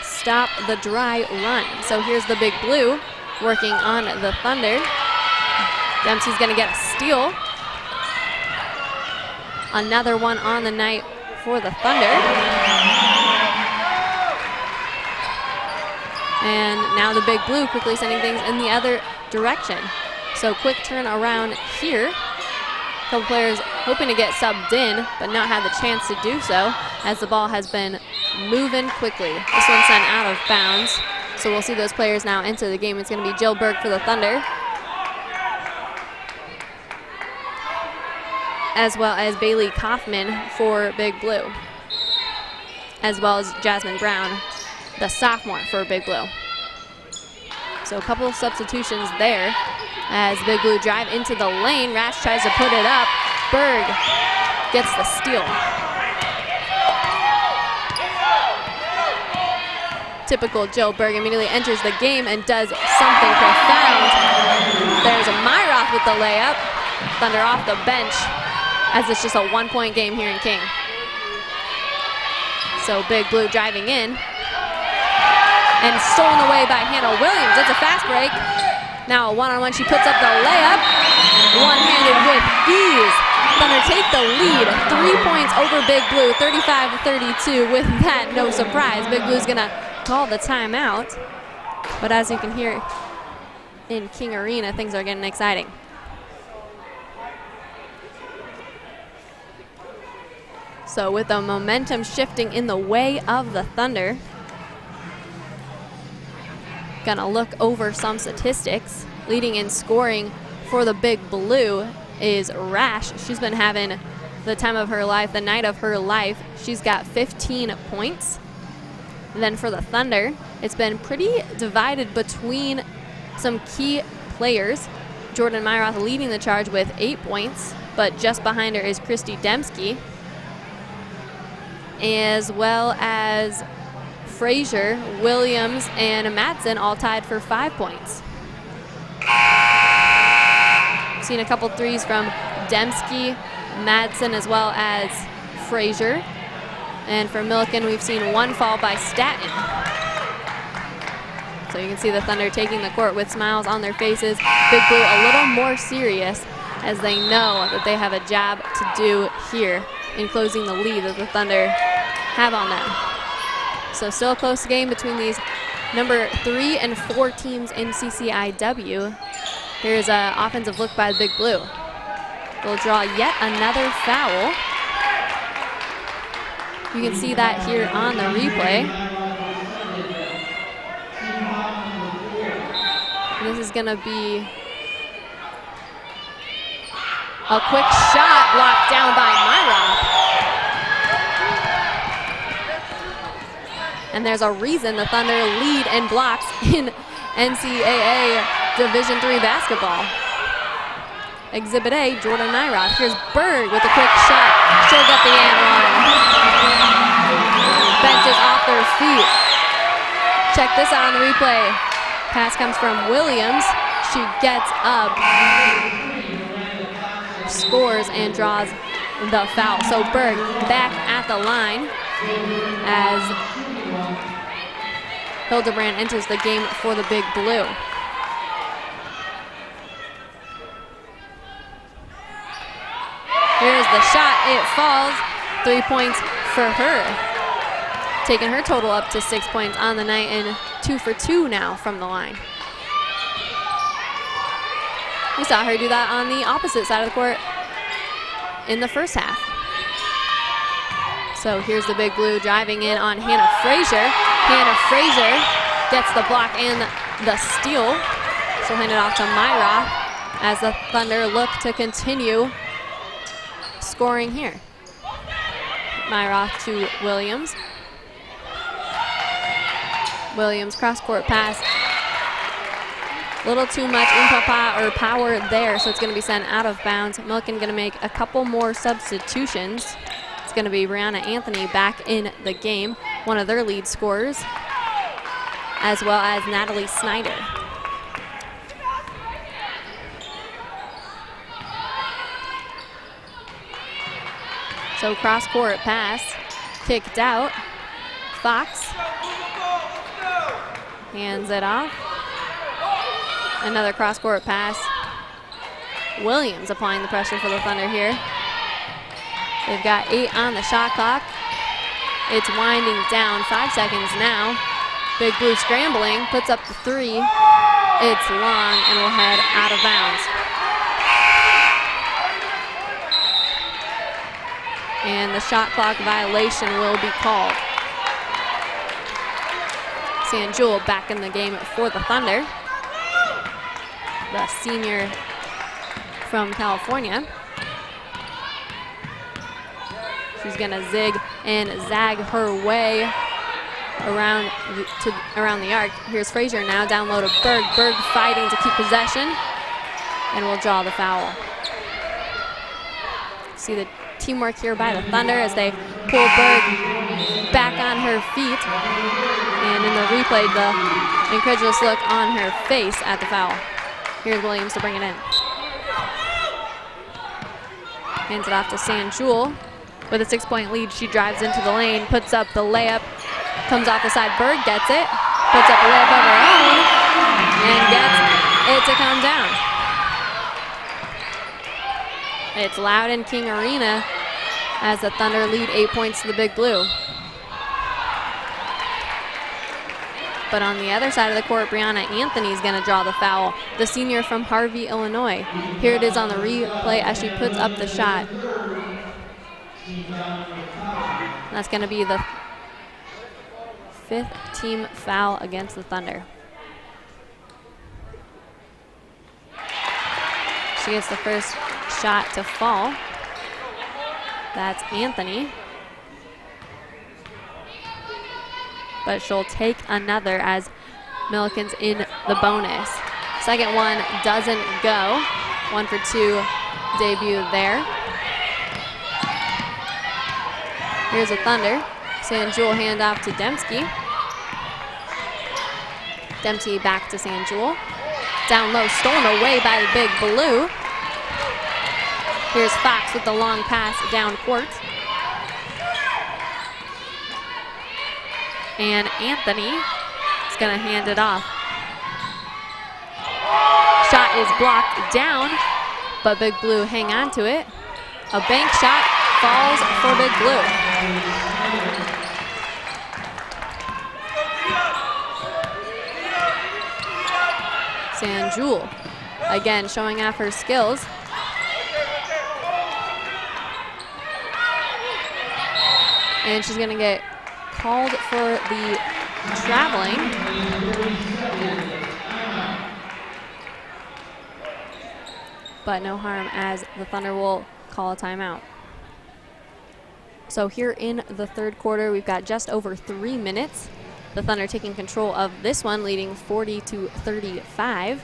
stop the dry run. So here's the Big Blue working on the Thunder. Dempsey's gonna get a steal. Another one on the night for the Thunder. And now the Big Blue quickly sending things in the other direction. So quick turn around here. A couple players hoping to get subbed in, but not had the chance to do so as the ball has been moving quickly. This one's sent out of bounds. So we'll see those players now enter the game. It's gonna be Jill Berg for the Thunder, as well as Bailey Kaufman for Big Blue, as well as Jasmine Brown, the sophomore for Big Blue. So a couple of substitutions there as Big Blue drive into the lane. Rash tries to put it up. Berg gets the steal. Typical Joe. Berg immediately enters the game and does something profound. There's a Myroth with the layup. Thunder off the bench, as it's just a 1-point game here in King. So Big Blue driving in. And stolen away by Hannah Williams. That's a fast break. Now a one-on-one, she puts up the layup. One-handed with ease. Thunder take the lead, 3 points over Big Blue, 35-32. With that, no surprise, Big Blue's gonna call the timeout. But as you can hear in King Arena, things are getting exciting. So with the momentum shifting in the way of the Thunder, gonna look over some statistics. Leading in scoring for the Big Blue is Rash. She's been having the time of her life, the night of her life. She's got 15 points. And then for the Thunder, it's been pretty divided between some key players. Jordan Myroth leading the charge with 8 points, but just behind her is Christy Dembski, as well as Frazier, Williams, and Madsen all tied for 5 points. Seen a couple threes from Dembski, Madsen, as well as Frazier. And for Milliken, we've seen one fall by Staten. So you can see the Thunder taking the court with smiles on their faces. Big Blue a little more serious, as they know that they have a job to do here in closing the lead that the Thunder have on them. So still a close game between these number 3 and 4 teams in CCIW. Here's an offensive look by the Big Blue. They'll draw yet another foul. You can see that here on the replay. This is gonna be a quick shot blocked down by Myroth. And there's a reason the Thunder lead in blocks in NCAA Division III basketball. Exhibit A, Jordan Myroth. Here's Berg with a quick shot. She'll get the and one. Benches off their feet. Check this out on the replay. Pass comes from Williams. She gets up, scores, and draws the foul. So Berg back at the line as Hildebrand enters the game for the Big Blue. Here's the shot, it falls. 3 points for her. Taking her total up to 6 points on the night and 2 for 2 now from the line. We saw her do that on the opposite side of the court in the first half. So here's the Big Blue driving in on Hannah Frazier. Hannah Frazier gets the block and the steal. She'll hand it off to Myroth as the Thunder look to continue scoring here. Myroth to Williams. Williams cross-court pass. A little too much power there, so it's going to be sent out of bounds. Milliken going to make a couple more substitutions. It's going to be Brianna Anthony back in the game, one of their lead scorers, as well as Natalie Snyder. So cross-court pass, kicked out. Fox hands it off. Another cross-court pass. Williams applying the pressure for the Thunder here. They've got 8 on the shot clock. It's winding down, 5 seconds now. Big Blue scrambling, puts up the 3. It's long and will head out of bounds. And the shot clock violation will be called. Sanjul back in the game for the Thunder. The senior from California. She's gonna zig and zag her way around the arc. Here's Frazier now, down low to Berg. Berg fighting to keep possession and will draw the foul. See the teamwork here by the Thunder as they pull Berg back on her feet. And in the replay, the incredulous look on her face at the foul. Here's Williams to bring it in. Hands it off to Sanjul. With a 6-point lead, she drives into the lane, puts up the layup, comes off the side. Berg gets it, puts up a layup of her own, and gets it to come down. It's loud in King Arena as the Thunder lead 8 points to the Big Blue. But on the other side of the court, Brianna Anthony is going to draw the foul, the senior from Harvey, Illinois. Here it is on the replay as she puts up the shot. That's going to be the 5th team foul against the Thunder. She gets the first shot to fall. That's Anthony. But she'll take another as Milliken's in the bonus. Second one doesn't go. 1 for 2 debut there. Here's a Thunder. Sanjul handoff to Dembski. Dembski back to Sanjul. Down low, stolen away by the Big Blue. Here's Fox with the long pass down court. And Anthony is going to hand it off. Shot is blocked down, but Big Blue hang on to it. A bank shot falls for Big Blue. Sanjul again showing off her skills. And she's going to get called for the traveling. But no harm as the Thunder will call a timeout. So here in the third quarter, we've got just over 3 minutes. The Thunder taking control of this one, leading 40-35.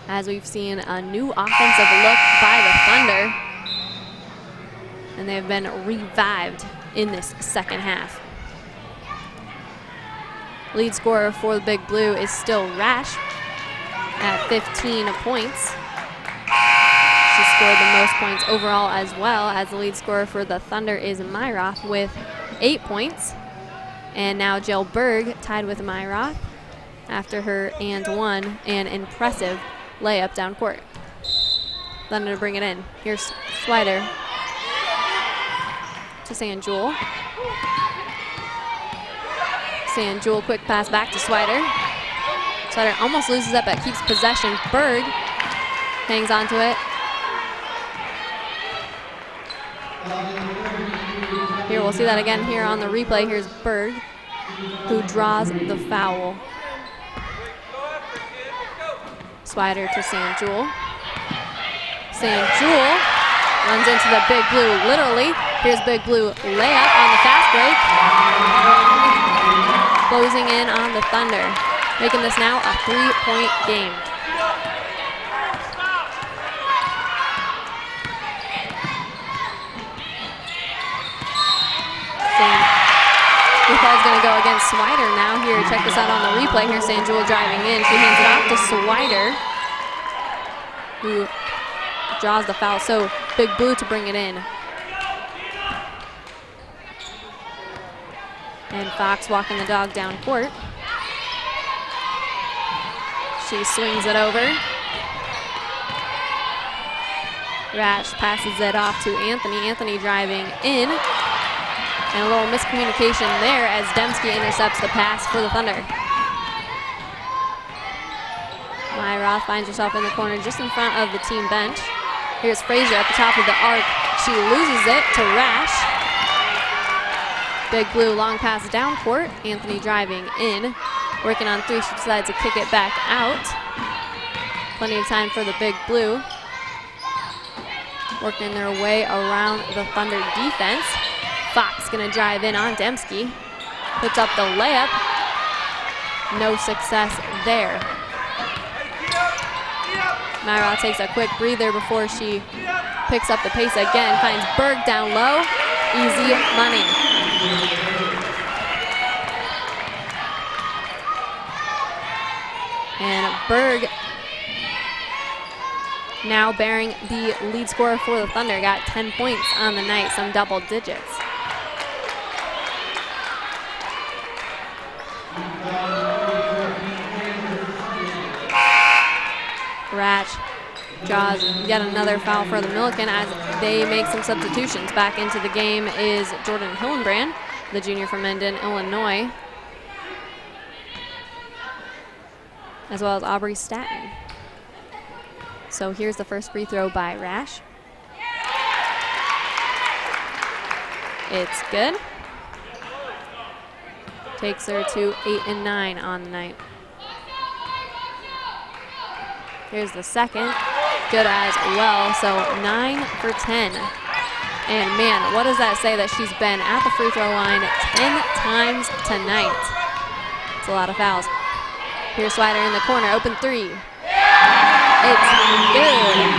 As we've seen a new offensive look by the Thunder. And they've been revived in this second half. Lead scorer for the Big Blue is still Rash at 15 points. She scored the most points overall as well, as the lead scorer for the Thunder is Myroth with 8 points. And now Jill Berg tied with Myroth after her and one an impressive layup down court. Thunder to bring it in. Here's Swider to Sanjul. Sanjul, quick pass back to Swider. Swider almost loses it, but keeps possession. Berg hangs on to it. Here, we'll see that again here on the replay. Here's Berg, who draws the foul. Swider to Sanjul. Sanjul runs into the Big Blue, literally. Here's Big Blue layup on the fast break. Closing in on the Thunder, making this now a 3-point game. The ball's going to go against Swider now. Here, check this out on the replay. Here's Sanjul driving in. She hands it off to Swider, who draws the foul. So Big Blue to bring it in. And Fox walking the dog down court. She swings it over. Rash passes it off to Anthony. Anthony driving in. And a little miscommunication there as Dembski intercepts the pass for the Thunder. Myroth finds herself in the corner just in front of the team bench. Here's Frazier at the top of the arc. She loses it to Rash. Big Blue long pass down court. Anthony driving in. Working on three. She decides to kick it back out. Plenty of time for the Big Blue. Working their way around the Thunder defense. Fox gonna drive in on Dembski. Puts up the layup. No success there. Myroth takes a quick breather before she picks up the pace again. Finds Berg down low. Easy money. And Berg, now bearing the lead scorer for the Thunder, got 10 points on the night, some double digits. Ratch draws yet another foul for the Milliken as they make some substitutions. Back into the game is Jordan Hillenbrand, the junior from Mendon, Illinois, as well as Aubrey Staton. So here's the first free throw by Rash. It's good. Takes her to 8 and 9 on the night. Here's the second. Good as well, so 9 for 10. And man, what does that say that she's been at the free throw line 10 times tonight? It's a lot of fouls. Here's Swider in the corner, open three. It's good.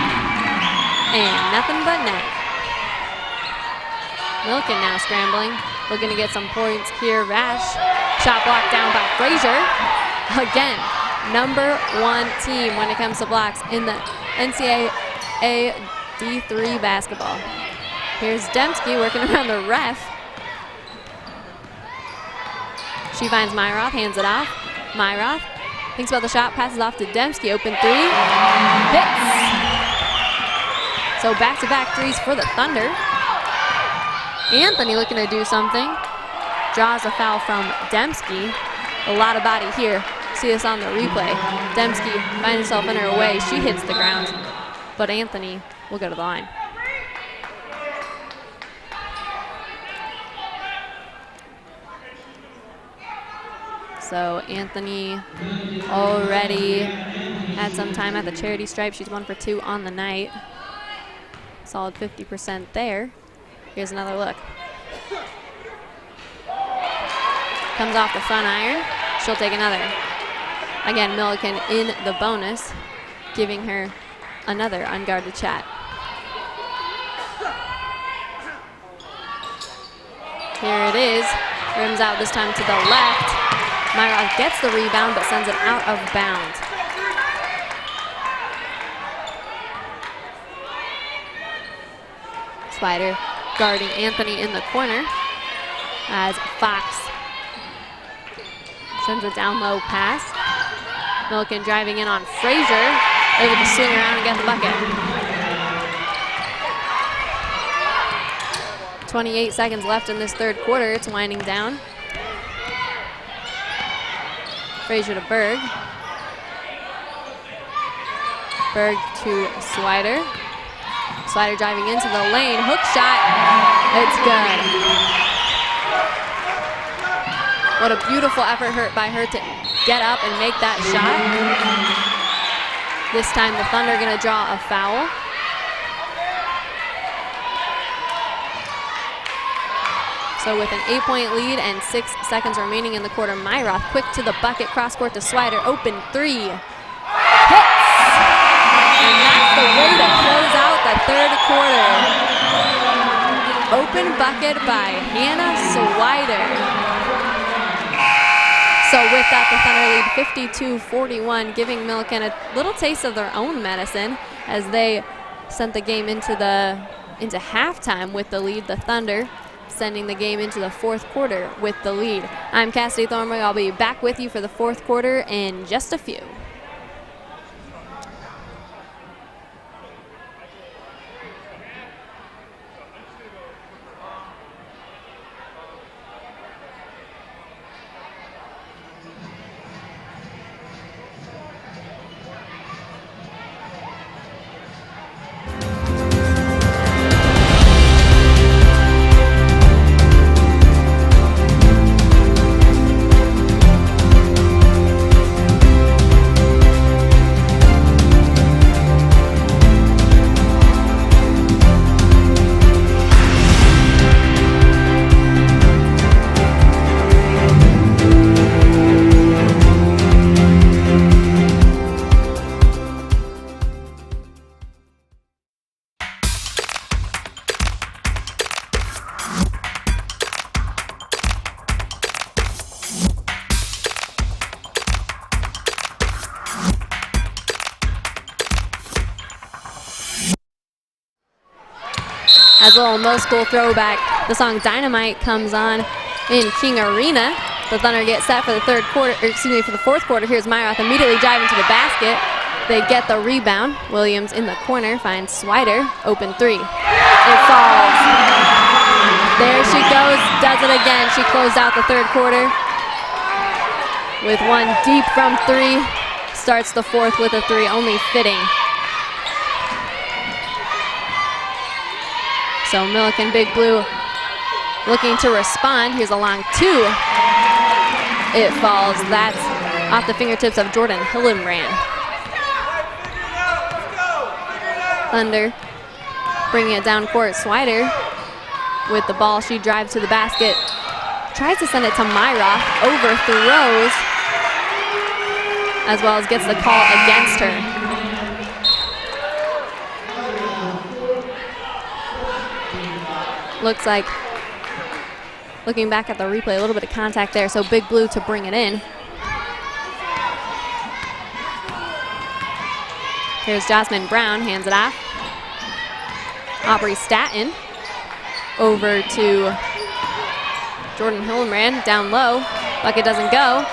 And nothing but net. Milliken now scrambling, looking to get some points here. Rash, shot blocked down by Frazier. Again, #1 team when it comes to blocks in the NCAA D3 basketball. Here's Dembski working around the ref. She finds Myroth, hands it off. Myroth thinks about the shot, passes off to Dembski, open three, hits. So back-to-back threes for the Thunder. Anthony looking to do something. Draws a foul from Dembski. A lot of body here. See this on the replay. Dembski finds herself in her way. She hits the ground, but Anthony will go to the line. So Anthony already had some time at the charity stripe. She's 1 for 2 on the night. Solid 50% there. Here's another look. Comes off the front iron. She'll take another. Again, Milliken in the bonus, giving her another unguarded shot. Here it is. Rims out this time to the left. Myroth gets the rebound but sends it out of bounds. Swider guarding Anthony in the corner as Fox sends a down low pass. Milliken driving in on Frazier, able to swing around and get the bucket. 28 seconds left in this third quarter. It's winding down. Frazier to Berg. Berg to Swider. Swider driving into the lane. Hook shot. It's good. What a beautiful effort by her to get up and make that shot. This time the Thunder going to draw a foul. So with an 8-point lead and 6 seconds remaining in the quarter, Myroth quick to the bucket, cross court to Swider, open three. Hits! And that's the way to close out the third quarter. Open bucket by Hannah Swider. So with that, the Thunder lead 52-41, giving Milliken a little taste of their own medicine as they sent the game into halftime with the lead. The Thunder sending the game into the fourth quarter with the lead. I'm Cassidy Thornberg. I'll be back with you for the fourth quarter in just a few. As a little middle school throwback, the song Dynamite comes on in King Arena. The Thunder get set for the for the fourth quarter. Here's Myroth immediately driving to the basket. They get the rebound. Williams in the corner finds Swider, open three. It falls. There she goes, does it again. She closed out the third quarter with one deep from three. Starts the fourth with a three, only fitting. So Milliken Big Blue looking to respond. Here's a long two. It falls. That's off the fingertips of Jordan Hillenbrand. Thunder bringing it down court. Swider with the ball. She drives to the basket. Tries to send it to Myroth. Overthrows, as well as gets the call against her. Looks like, looking back at the replay, a little bit of contact there, so Big Blue to bring it in. Here's Jasmine Brown, hands it off. Aubrey Staton over to Jordan Hillenbrand, down low. Bucket doesn't go.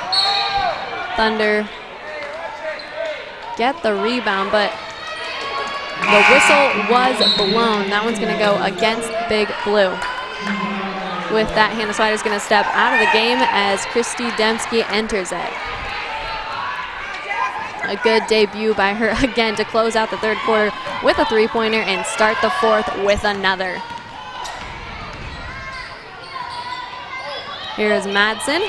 Thunder get the rebound, but the whistle was blown. That one's going to go against Big Blue. With that, Hannah Swider's going to step out of the game as Christy Dembski enters it. A good debut by her again to close out the third quarter with a three-pointer and start the fourth with another. Here's Madsen.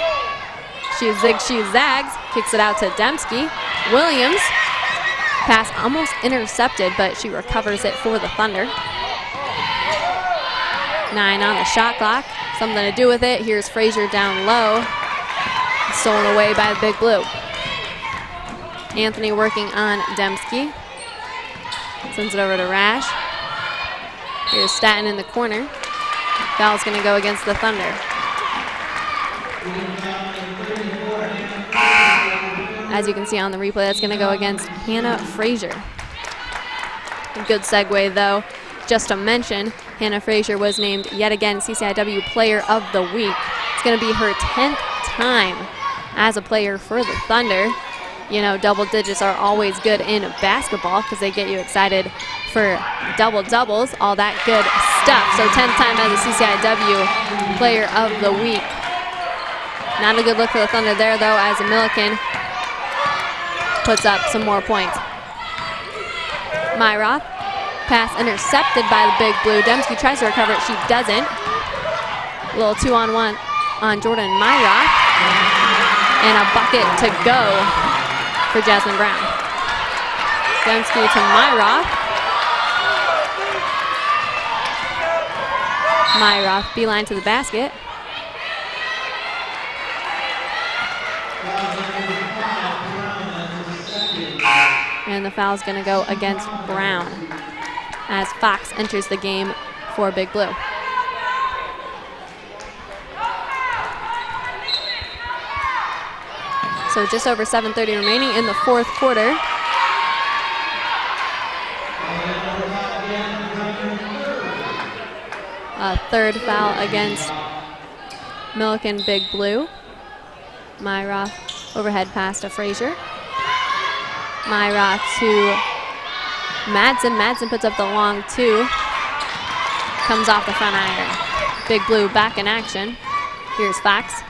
She zigs, she zags, kicks it out to Dembski. Williams, pass almost intercepted, but she recovers it for the Thunder. 9 on the shot clock, something to do with it. Here's Frazier down low, stolen away by the Big Blue. Anthony working on Dembski. Sends it over to Rash. Here's Staton in the corner. Foul's going to go against the Thunder. As you can see on the replay, that's going to go against Hannah Frazier. A good segue, though, just to mention, Hannah Frazier was named yet again CCIW Player of the Week. It's going to be her 10th time as a player for the Thunder. You know, double digits are always good in basketball because they get you excited for double-doubles, all that good stuff. So 10th time as a CCIW Player of the Week. Not a good look for the Thunder there, though, as Milliken puts up some more points. Myroth, pass intercepted by the Big Blue. Dembski tries to recover it, she doesn't. A little 2-on-1 on Jordan Myroth. And a bucket to go for Jasmine Brown. Dembski to Myroth. Myroth beeline to the basket. And the foul's going to go against Brown as Fox enters the game for Big Blue. So just over 7:30 remaining in the fourth quarter. A third foul against Milliken Big Blue. Myroth overhead pass to Frazier. Myroth to Madsen. Madsen puts up the long two. Comes off the front iron. Big Blue back in action. Here's Fox.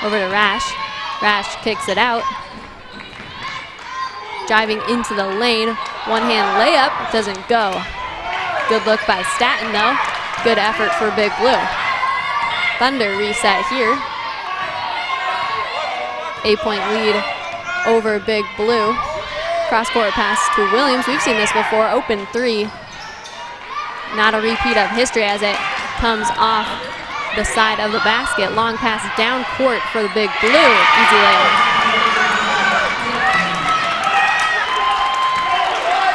Over to Rash. Rash kicks it out. Driving into the lane. One-hand layup. Doesn't go. Good look by Staton, though. Good effort for Big Blue. Thunder reset here. 8-point lead over Big Blue. Cross-court pass to Williams. We've seen this before. Open three. Not a repeat of history as it comes off the side of the basket. Long pass down court for the Big Blue. Easy layup.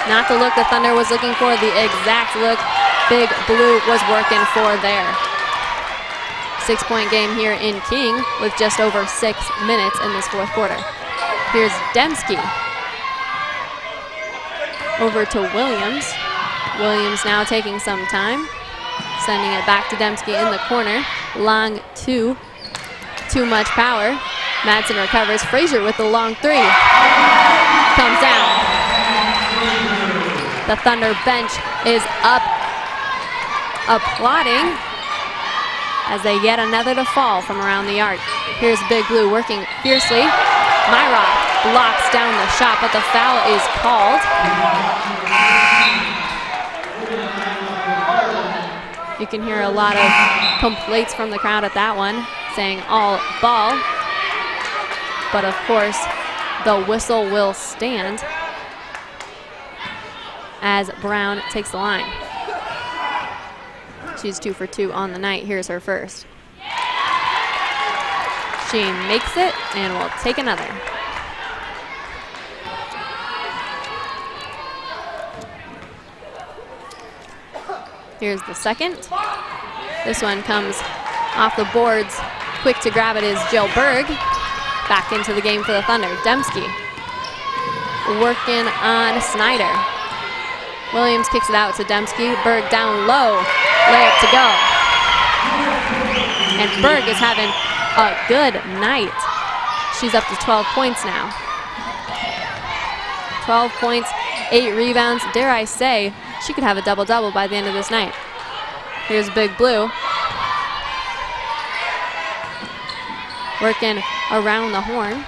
Not the look the Thunder was looking for, the exact look Big Blue was working for there. 6-point game here in King with just over 6 minutes in this fourth quarter. Here's Dembski. Over to Williams. Williams now taking some time, sending it back to Dembski in the corner. Long two, too much power. Madsen recovers. Frazier with the long three. Comes down. The Thunder bench is up, applauding as they get another to fall from around the arc. Here's Big Blue working fiercely. Myra blocks down the shot, but the foul is called. You can hear a lot of complaints from the crowd at that one, saying all ball. But of course, the whistle will stand as Brown takes the line. She's 2 for 2 on the night. Here's her first. She makes it and will take another. Here's the second. This one comes off the boards. Quick to grab it is Jill Berg. Back into the game for the Thunder. Dembski working on Snyder. Williams kicks it out to Dembski. Berg down low. Layup to go. And Berg is having a good night. She's up to 12 points now. 12 points, 8 rebounds. Dare I say, she could have a double-double by the end of this night. Here's Big Blue. Working around the horn.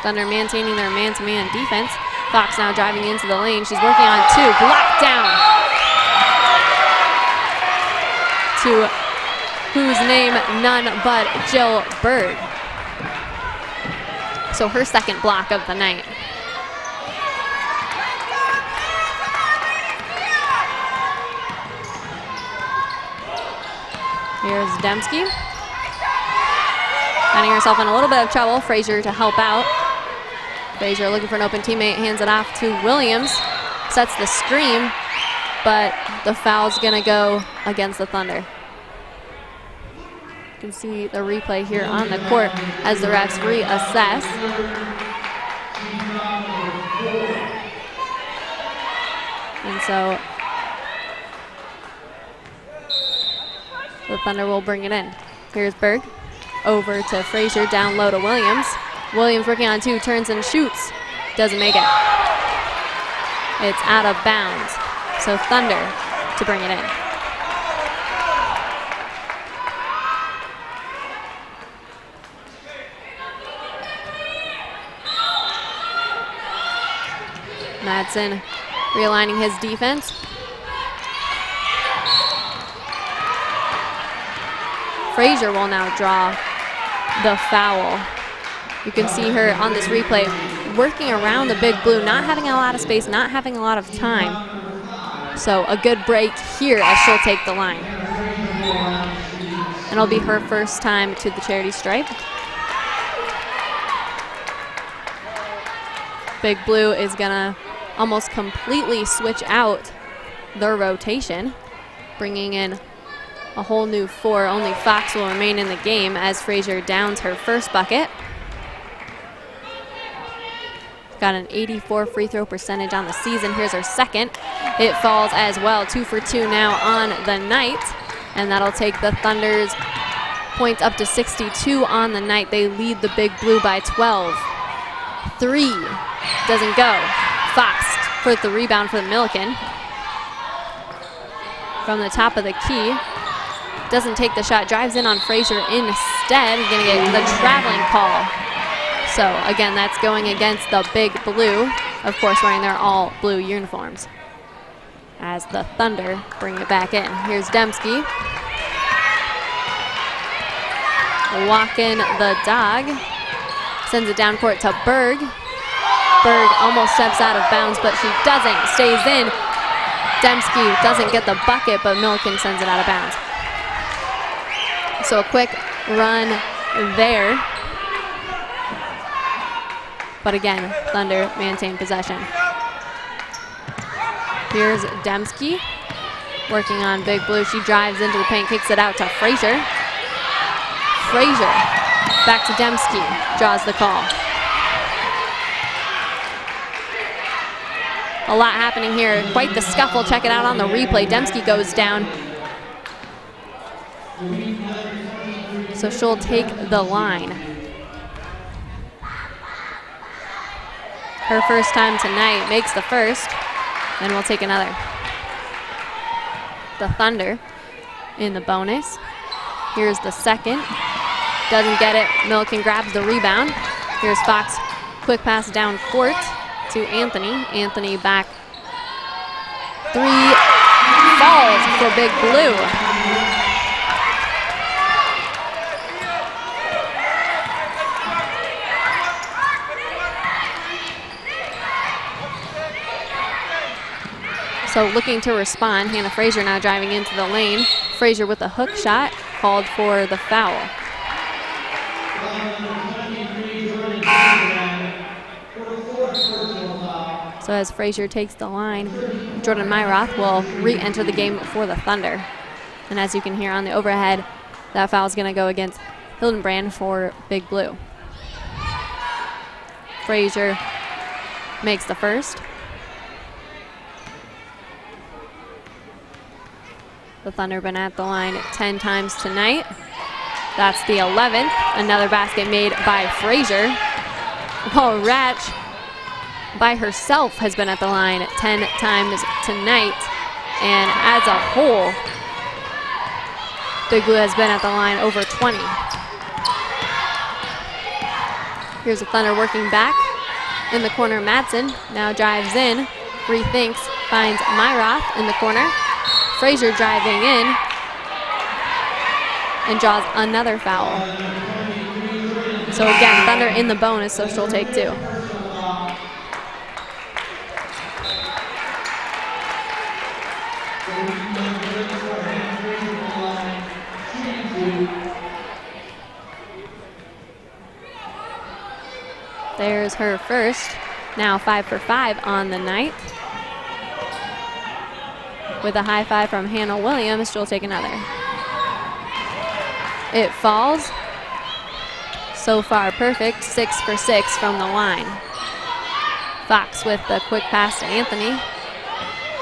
Thunder maintaining their man-to-man defense. Fox now driving into the lane. She's working on two. Blocked down. To whose name none but Jill Berg. So her second block of the night. Here's Dembski. Finding herself in a little bit of trouble. Frazier to help out. Frazier looking for an open teammate, hands it off to Williams. Sets the screen, but the foul's gonna go against the Thunder. You can see the replay here on the court as the refs reassess. And so the Thunder will bring it in. Here's Berg. Over to Frazier, down low to Williams. Williams working on two, turns and shoots. Doesn't make it. It's out of bounds. So Thunder to bring it in. Madsen realigning his defense. Frazier will now draw the foul. You can see her on this replay working around the Big Blue, not having a lot of space, not having a lot of time. So a good break here as she'll take the line. And it'll be her first time to the charity stripe. Big Blue is gonna almost completely switch out their rotation, bringing in a whole new 4. Only Fox will remain in the game as Frazier downs her first bucket. Got an 84 free throw percentage on the season. Here's her second. It falls as well. 2 for 2 now on the night. And that'll take the Thunder's points up to 62 on the night. They lead the Big Blue by 12. 3 doesn't go. Fox for the rebound for the Milliken. From the top of the key. Doesn't take the shot, drives in on Frazier instead. He's gonna get the traveling call. So again, that's going against the Big Blue, of course wearing their all blue uniforms. As the Thunder bring it back in. Here's Dembski. Walking the dog. Sends it down court to Berg. Berg almost steps out of bounds, but she doesn't, stays in. Dembski doesn't get the bucket, but Milliken sends it out of bounds. So a quick run there. But again, Thunder maintain possession. Here's Dembski working on Big Blue. She drives into the paint, kicks it out to Frazier. Frazier back to Dembski, draws the call. a lot happening here. Quite the scuffle. Check it out on the replay. Dembski goes down. So she'll take the line. Her first time tonight, makes the first, and we'll take another. The Thunder in the bonus. Here's the second. Doesn't get it. Milliken grabs the rebound. Here's Fox. Quick pass down court to Anthony. Anthony back. 3 falls for Big Blue. So looking to respond, Hannah Frazier now driving into the lane. Frazier with a hook shot, called for the foul. So as Frazier takes the line, Jordan Myroth will re-enter the game for the Thunder. And as you can hear on the overhead, that foul is going to go against Hildenbrand for Big Blue. Frazier makes the first. The Thunder been at the line 10 times tonight. That's the 11th. Another basket made by Frazier. While Ratch by herself has been at the line 10 times tonight. And as a whole, Big Blue has been at the line over 20. Here's the Thunder working back. In the corner, Madsen now drives in, rethinks, finds Myroth in the corner. Frazier driving in and draws another foul. So again, Thunder in the bonus, so she'll take 2. There's her first, now 5 for 5 on the night. With a high five from Hannah Williams, she'll take another. It falls. So far perfect, 6 for 6 from the line. Fox with the quick pass to Anthony.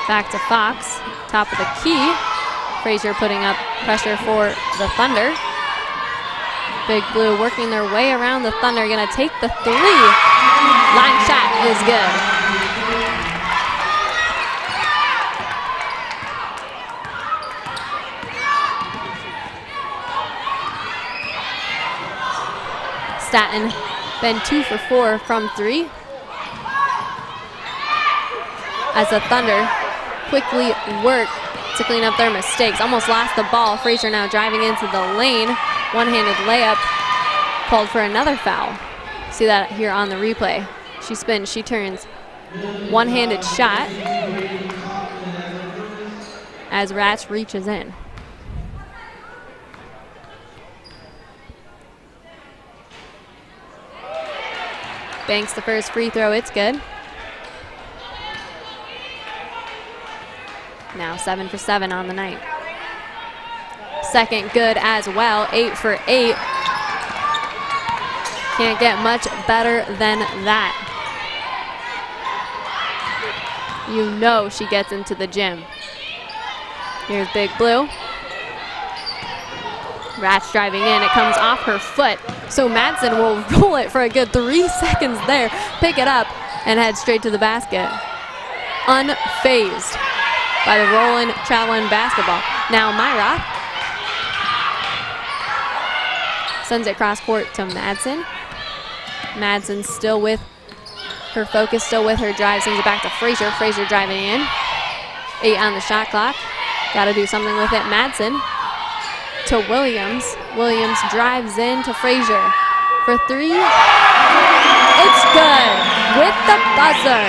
Back to Fox, top of the key. Frazier putting up pressure for the Thunder. Big Blue working their way around the Thunder, gonna take the 3. Line shot is good. Staten been 2 for 4 from 3. As the Thunder quickly work to clean up their mistakes. Almost lost the ball. Frazier now driving into the lane. One-handed layup, called for another foul. See that here on the replay. She spins, she turns. One-handed shot as Ratch reaches in. Banks the first free throw, it's good. Now 7 for 7 on the night. Second good as well, 8 for 8. Can't get much better than that. You know she gets into the gym. Here's Big Blue. Ratch driving in, it comes off her foot. So Madsen will roll it for a good 3 seconds there, pick it up, and head straight to the basket. Unfazed by the rolling, traveling basketball. Now Myroth sends it cross court to Madsen. Madsen still with her focus, still with her drive, sends it back to Frazier. Frazier driving in. 8 on the shot clock. Got to do something with it. Madsen to Williams. Williams drives in to Frazier for 3. It's good with the buzzer.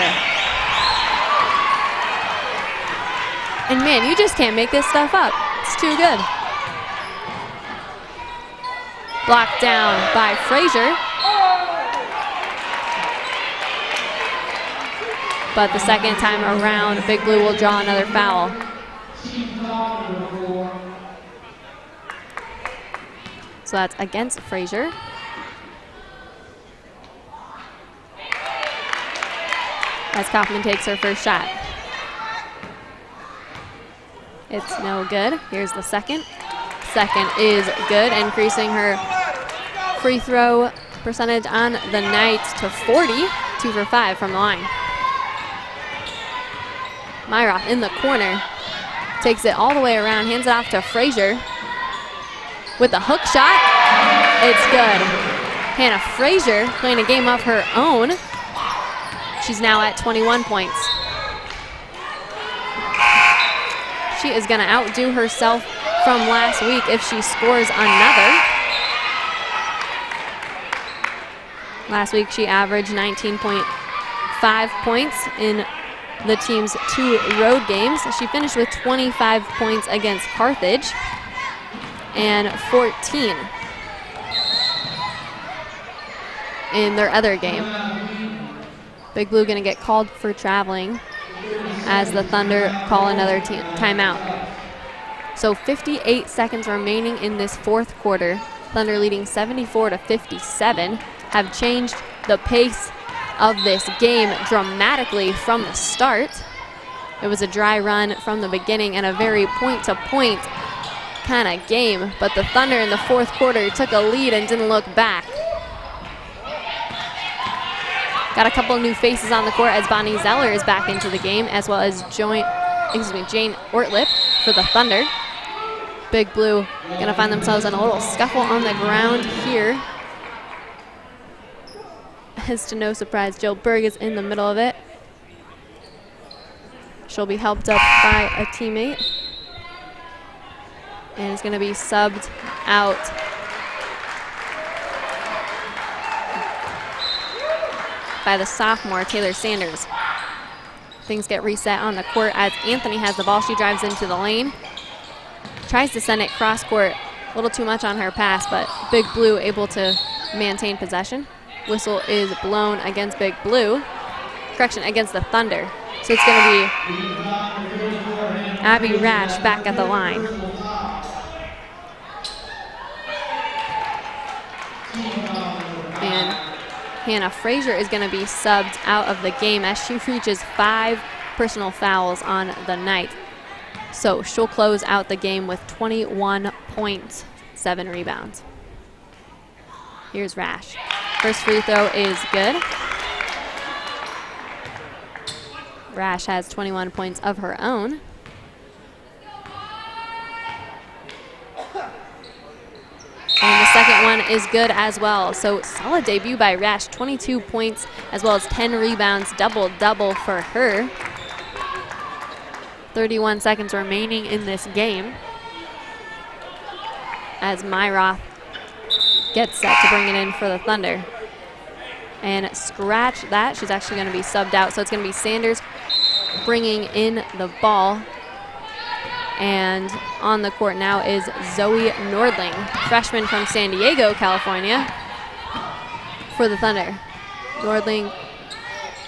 And man, you just can't make this stuff up. It's too good. Blocked down by Frazier. But the second time around, Big Blue will draw another foul. So that's against Frazier. as Kaufman takes her first shot. It's no good. Here's the second. Second is good, increasing her free throw percentage on the night to 40, 2 for 5 from the line. Myroth in the corner, takes it all the way around, hands it off to Frazier with a hook shot. It's good. Hannah Frazier playing a game of her own. She's now at 21 points. She is going to outdo herself from last week if she scores another. Last week she averaged 19.5 points in the team's 2 road games. She finished with 25 points against Carthage and 14 in their other game. Big Blue going to get called for traveling as the Thunder call another timeout. So 58 seconds remaining in this fourth quarter. Thunder leading 74-57 have changed the pace of this game dramatically from the start. It was a dry run from the beginning and a very point-to-point kind of game, but the Thunder in the fourth quarter took a lead and didn't look back. Got a couple new faces on the court as Bonnie Zeller is back into the game, as well as Jane Ortlip for the Thunder. Big Blue gonna find themselves in a little scuffle on the ground here. As to no surprise, Jill Berg is in the middle of it. She'll be helped up by a teammate. And is gonna be subbed out by the sophomore, Taylor Sanders. Things get reset on the court as Anthony has the ball. She drives into the lane. Tries to send it cross court. A little too much on her pass, but Big Blue able to maintain possession. Whistle is blown against Big Blue. Correction, against the Thunder. So it's going to be Abby Rash back at the line. And Hannah Frazier is going to be subbed out of the game as she reaches 5 personal fouls on the night. So she'll close out the game with 21 points, 7 rebounds. Here's Rash. First free throw is good. Rash has 21 points of her own. And the second one is good as well. So solid debut by Rash, 22 points as well as 10 rebounds, double-double for her. 31 seconds remaining in this game as Myroth gets set to bring it in for the Thunder. And scratch that, she's actually going to be subbed out. So it's going to be Sanders bringing in the ball. And on the court now is Zoe Nordling, freshman from San Diego, California, for the Thunder. Nordling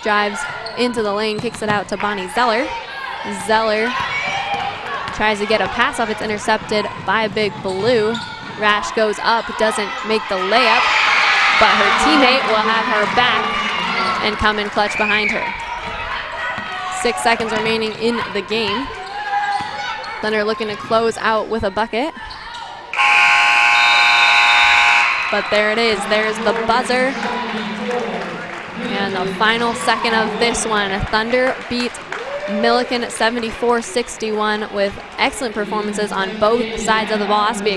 drives into the lane, kicks it out to Bonnie Zeller. Zeller tries to get a pass off. It's intercepted by Big Blue. Rash goes up, doesn't make the layup, but her teammate will have her back and come in clutch behind her. 6 seconds remaining in the game. Thunder looking to close out with a bucket. But there it is. There's the buzzer. And the final second of this one. Thunder beat Milliken 74-61 with excellent performances on both sides of the ball. Has to be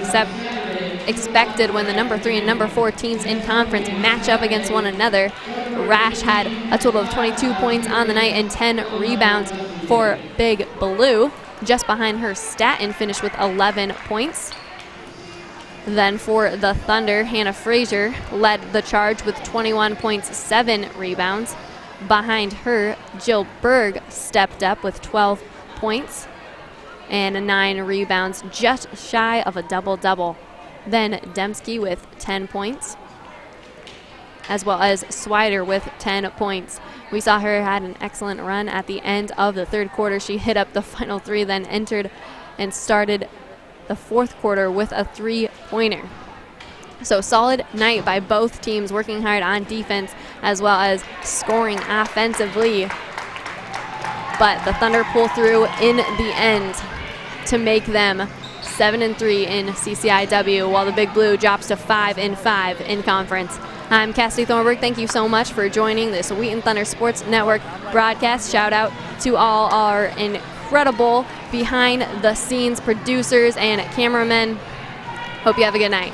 expected when the number 3 and number 4 teams in conference match up against one another. Rash had a total of 22 points on the night and 10 rebounds for Big Blue. Just behind her, Staten finished with 11 points. Then for the Thunder, Hannah Frazier led the charge with 21 points, 7 rebounds. Behind her, Jill Berg stepped up with 12 points and 9 rebounds, just shy of a double-double. Then Dembski with 10 points, as well as Swider with 10 points. We saw her had an excellent run at the end of the third quarter. She hit up the final 3, then entered and started the fourth quarter with a 3-pointer. So solid night by both teams, working hard on defense as well as scoring offensively but the Thunder pull through in the end to make them 7-3 in CCIW, while the Big Blue drops to 5-5 in conference. I'm Cassidy Thornburg. Thank you so much for joining this Wheaton Thunder Sports Network broadcast. Shout out to all our incredible behind-the-scenes producers and cameramen. Hope you have a good night.